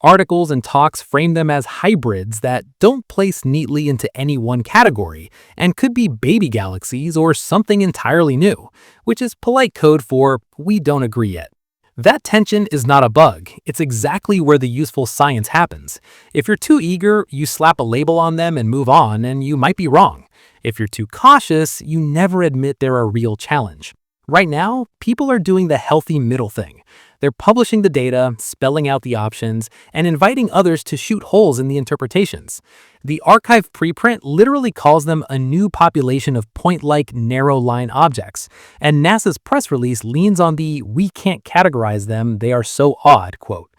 Articles and talks frame them as hybrids that don't place neatly into any one category and could be baby galaxies or something entirely new, which is polite code for we don't agree yet. That tension is not a bug. It's exactly where the useful science happens. If you're too eager, you slap a label on them and move on, and you might be wrong. If you're too cautious, you never admit they're a real challenge. Right now, people are doing the healthy middle thing. They're publishing the data, spelling out the options, and inviting others to shoot holes in the interpretations. The archive preprint literally calls them a new population of point-like narrow-line objects, and NASA's press release leans on the "we can't categorize them, they are so odd" quote.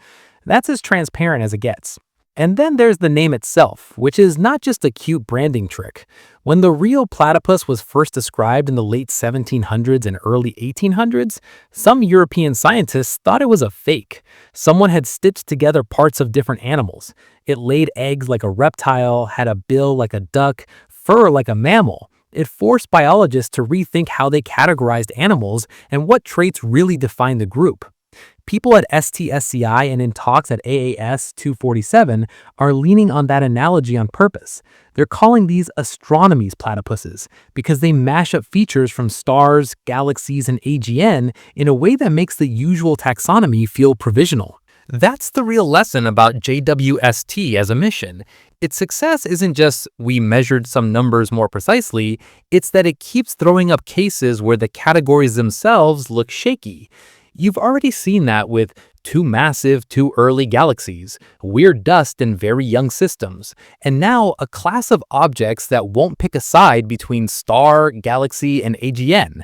That's as transparent as it gets. And then there's the name itself, which is not just a cute branding trick. When the real platypus was first described in the late 1700s and early 1800s, some European scientists thought it was a fake. Someone had stitched together parts of different animals. It laid eggs like a reptile, had a bill like a duck, fur like a mammal. It forced biologists to rethink how they categorized animals and what traits really defined the group. People at STSCI and in talks at AAS 247 are leaning on that analogy on purpose. They're calling these astronomy's platypuses because they mash up features from stars, galaxies, and AGN in a way that makes the usual taxonomy feel provisional. That's the real lesson about JWST as a mission. Its success isn't just we measured some numbers more precisely, it's that it keeps throwing up cases where the categories themselves look shaky. You've already seen that with too massive, too early galaxies, weird dust in very young systems, and now a class of objects that won't pick a side between star, galaxy, and AGN.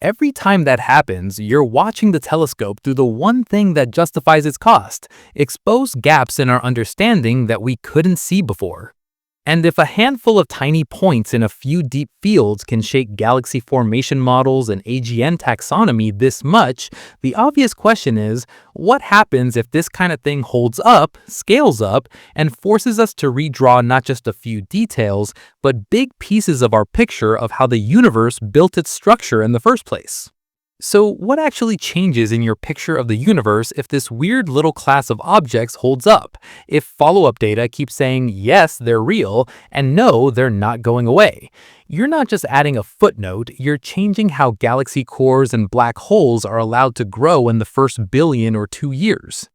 Every time that happens, you're watching the telescope do the one thing that justifies its cost: expose gaps in our understanding that we couldn't see before. And if a handful of tiny points in a few deep fields can shake galaxy formation models and AGN taxonomy this much, the obvious question is, what happens if this kind of thing holds up, scales up, and forces us to redraw not just a few details, but big pieces of our picture of how the universe built its structure in the first place? So what actually changes in your picture of the universe if this weird little class of objects holds up? If follow-up data keeps saying, yes, they're real, and no, they're not going away? You're not just adding a footnote, you're changing how galaxy cores and black holes are allowed to grow in the first billion or 2 years.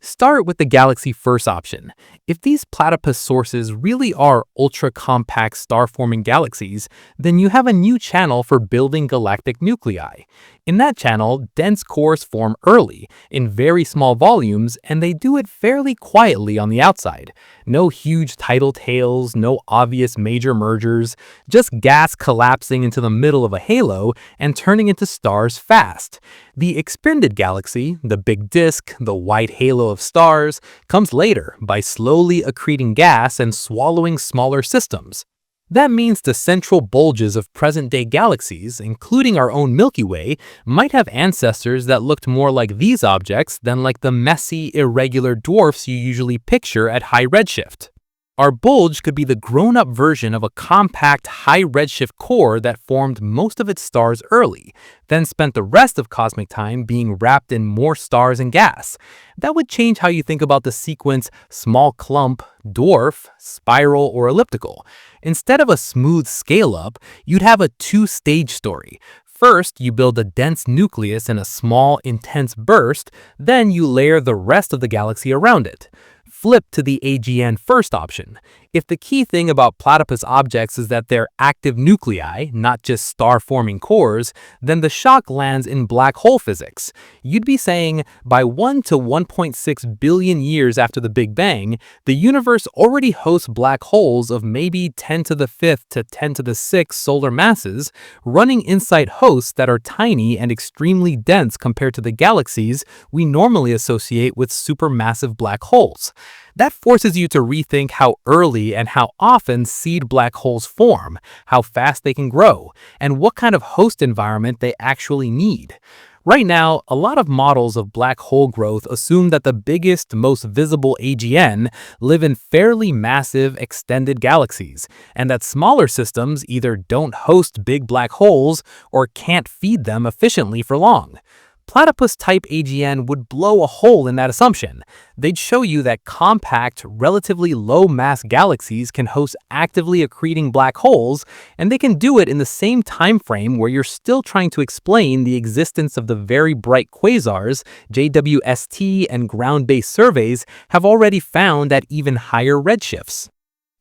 Start with the galaxy first option. If these platypus sources really are ultra-compact star-forming galaxies, then you have a new channel for building galactic nuclei. In that channel, dense cores form early, in very small volumes, and they do it fairly quietly on the outside. No huge tidal tails, no obvious major mergers, just gas collapsing into the middle of a halo and turning into stars fast. The expanded galaxy, the big disk, the white halo of stars, comes later by slowly accreting gas and swallowing smaller systems. That means the central bulges of present-day galaxies, including our own Milky Way, might have ancestors that looked more like these objects than like the messy, irregular dwarfs you usually picture at high redshift. Our bulge could be the grown-up version of a compact, high-redshift core that formed most of its stars early, then spent the rest of cosmic time being wrapped in more stars and gas. That would change how you think about the sequence small clump, dwarf, spiral, or elliptical. Instead of a smooth scale-up, you'd have a two-stage story. First, you build a dense nucleus in a small, intense burst, then you layer the rest of the galaxy around it. Flip to the AGN first option. If the key thing about platypus objects is that they're active nuclei, not just star-forming cores, then the shock lands in black hole physics. You'd be saying, by 1 to 1.6 billion years after the Big Bang, the universe already hosts black holes of maybe 10 to the 5th to 10 to the 6th solar masses, running inside hosts that are tiny and extremely dense compared to the galaxies we normally associate with supermassive black holes. That forces you to rethink how early and how often seed black holes form, how fast they can grow, and what kind of host environment they actually need. Right now, a lot of models of black hole growth assume that the biggest, most visible AGN live in fairly massive, extended galaxies, and that smaller systems either don't host big black holes or can't feed them efficiently for long. Platypus-type AGN would blow a hole in that assumption. They'd show you that compact, relatively low-mass galaxies can host actively accreting black holes, and they can do it in the same time frame where you're still trying to explain the existence of the very bright quasars JWST and ground-based surveys have already found at even higher redshifts.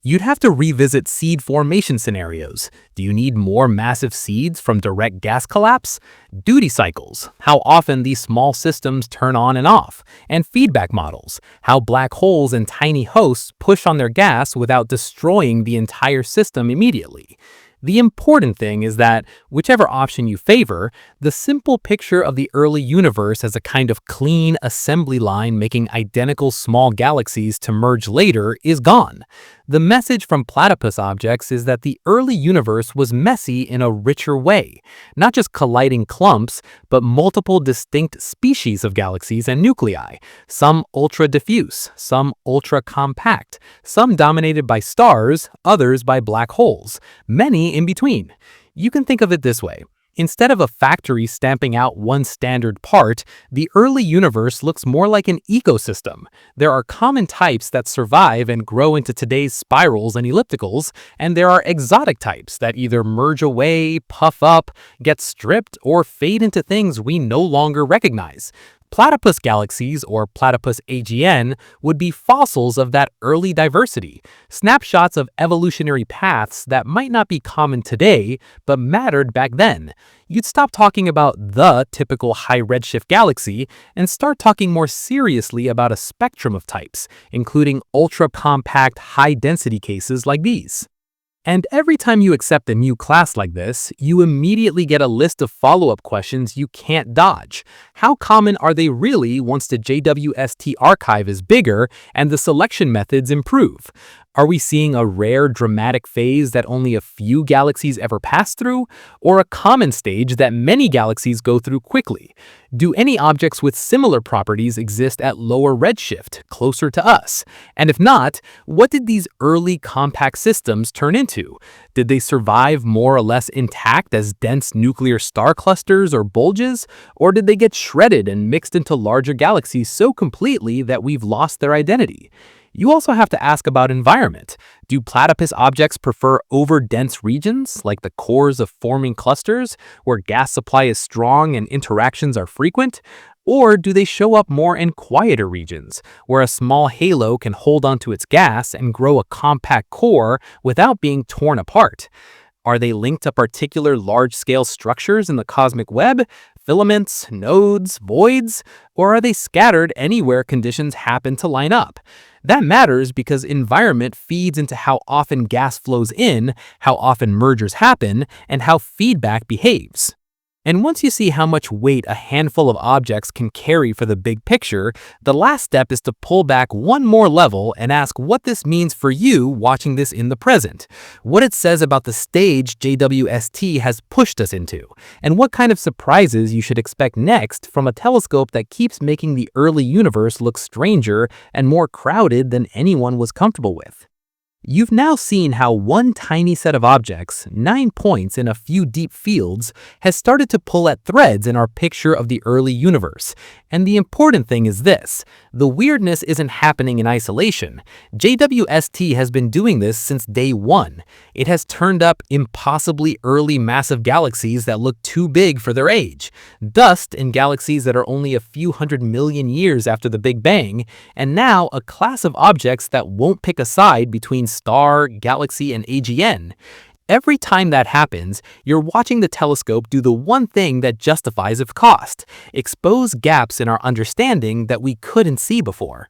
You'd have to revisit seed formation scenarios. Do you need more massive seeds from direct gas collapse? Duty cycles, how often these small systems turn on and off, and feedback models, how black holes and tiny hosts push on their gas without destroying the entire system immediately. The important thing is that, whichever option you favor, the simple picture of the early universe as a kind of clean assembly line making identical small galaxies to merge later is gone. The message from platypus objects is that the early universe was messy in a richer way, not just colliding clumps, but multiple distinct species of galaxies and nuclei, some ultra-diffuse, some ultra-compact, some dominated by stars, others by black holes, many in between. You can think of it this way. Instead of a factory stamping out one standard part, the early universe looks more like an ecosystem. There are common types that survive and grow into today's spirals and ellipticals, and there are exotic types that either merge away, puff up, get stripped, or fade into things we no longer recognize. Platypus galaxies, or platypus AGN, would be fossils of that early diversity, snapshots of evolutionary paths that might not be common today, but mattered back then. You'd stop talking about the typical high redshift galaxy and start talking more seriously about a spectrum of types, including ultra-compact, high-density cases like these. And every time you accept a new class like this, you immediately get a list of follow-up questions you can't dodge. How common are they really once the JWST archive is bigger and the selection methods improve? Are we seeing a rare, dramatic phase that only a few galaxies ever pass through, or a common stage that many galaxies go through quickly? Do any objects with similar properties exist at lower redshift, closer to us? And if not, what did these early compact systems turn into? Did they survive more or less intact as dense nuclear star clusters or bulges, or did they get shredded and mixed into larger galaxies so completely that we've lost their identity? You also have to ask about environment. Do platypus objects prefer over-dense regions, like the cores of forming clusters, where gas supply is strong and interactions are frequent? Or do they show up more in quieter regions, where a small halo can hold onto its gas and grow a compact core without being torn apart? Are they linked to particular large-scale structures in the cosmic web, filaments, nodes, voids, or are they scattered anywhere conditions happen to line up? That matters because environment feeds into how often gas flows in, how often mergers happen, and how feedback behaves. And once you see how much weight a handful of objects can carry for the big picture, the last step is to pull back one more level and ask what this means for you watching this in the present, what it says about the stage JWST has pushed us into, and what kind of surprises you should expect next from a telescope that keeps making the early universe look stranger and more crowded than anyone was comfortable with. You've now seen how one tiny set of objects, 9 points in a few deep fields, has started to pull at threads in our picture of the early universe. And the important thing is this: the weirdness isn't happening in isolation. JWST has been doing this since day one. It has turned up impossibly early massive galaxies that look too big for their age, dust in galaxies that are only a few 100 million years after the Big Bang, and now a class of objects that won't pick a side between star, galaxy, and AGN. Every time that happens, you're watching the telescope do the one thing that justifies its cost: expose gaps in our understanding that we couldn't see before.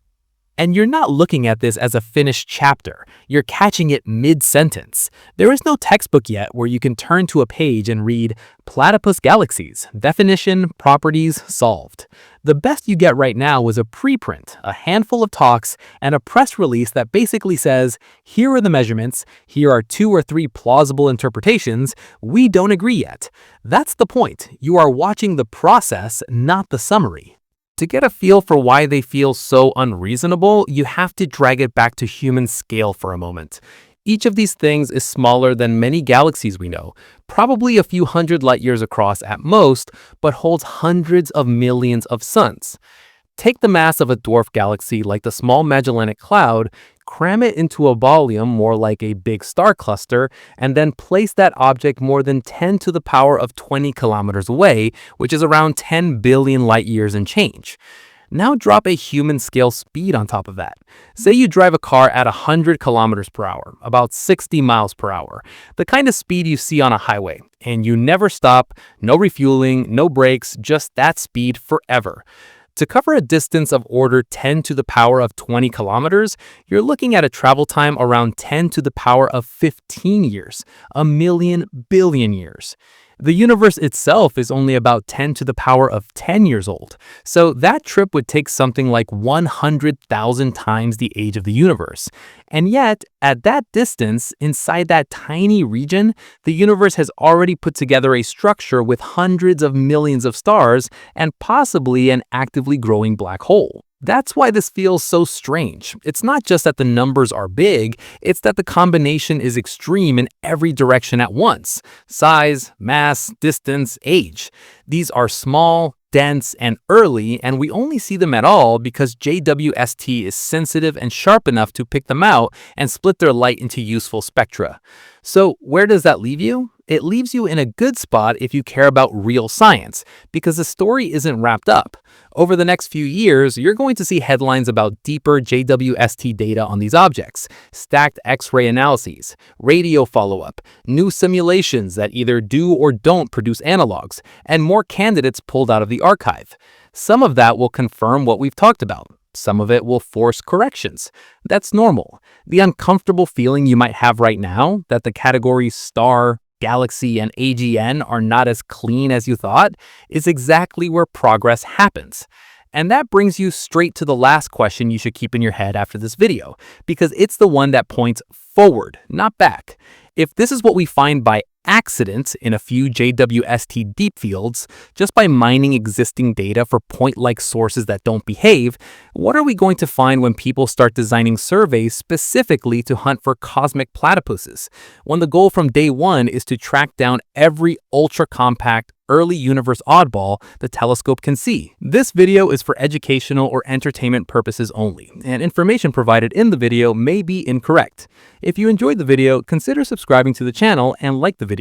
And you're not looking at this as a finished chapter. You're catching it mid-sentence. There is no textbook yet where you can turn to a page and read platypus galaxies, definition, properties, solved. The best you get right now is a preprint, a handful of talks, and a press release that basically says, here are the measurements, here are 2 or 3 plausible interpretations, we don't agree yet. That's the point. You are watching the process, not the summary. To get a feel for why they feel so unreasonable, you have to drag it back to human scale for a moment. Each of these things is smaller than many galaxies we know, probably a few hundred light years across at most, but holds hundreds of millions of suns. Take the mass of a dwarf galaxy like the Small Magellanic Cloud, cram it into a volume more like a big star cluster, and then place that object more than 10 to the power of 20 kilometers away, which is around 10 billion light years and change. Now drop a human-scale speed on top of that. Say you drive a car at 100 kilometers per hour, about 60 miles per hour, the kind of speed you see on a highway, and you never stop, no refueling, no brakes, just that speed forever. To cover a distance of order 10 to the power of 20 kilometers, you're looking at a travel time around 10 to the power of 15 years, a million billion years. The universe itself is only about 10 to the power of 10 years old, so that trip would take something like 100,000 times the age of the universe. And yet, at that distance, inside that tiny region, the universe has already put together a structure with hundreds of millions of stars and possibly an actively growing black hole. That's why this feels so strange. It's not just that the numbers are big, it's that the combination is extreme in every direction at once: size, mass, distance, age. These are small, dense, and early, and we only see them at all because JWST is sensitive and sharp enough to pick them out and split their light into useful spectra. So where does that leave you? It leaves you in a good spot if you care about real science, because the story isn't wrapped up. Over the next few years, you're going to see headlines about deeper JWST data on these objects, stacked X-ray analyses, radio follow-up, new simulations that either do or don't produce analogs, and more candidates pulled out of the archive. Some of that will confirm what we've talked about. Some of it will force corrections. That's normal. The uncomfortable feeling you might have right now that the categories star, galaxy, and AGN are not as clean as you thought is exactly where progress happens. And that brings you straight to the last question you should keep in your head after this video, because it's the one that points forward, not back. If this is what we find by accident in a few JWST deep fields, just by mining existing data for point-like sources that don't behave, what are we going to find when people start designing surveys specifically to hunt for cosmic platypuses, when the goal from day one is to track down every ultra-compact, early universe oddball the telescope can see? This video is for educational or entertainment purposes only, and information provided in the video may be incorrect. If you enjoyed the video, consider subscribing to the channel and like the video.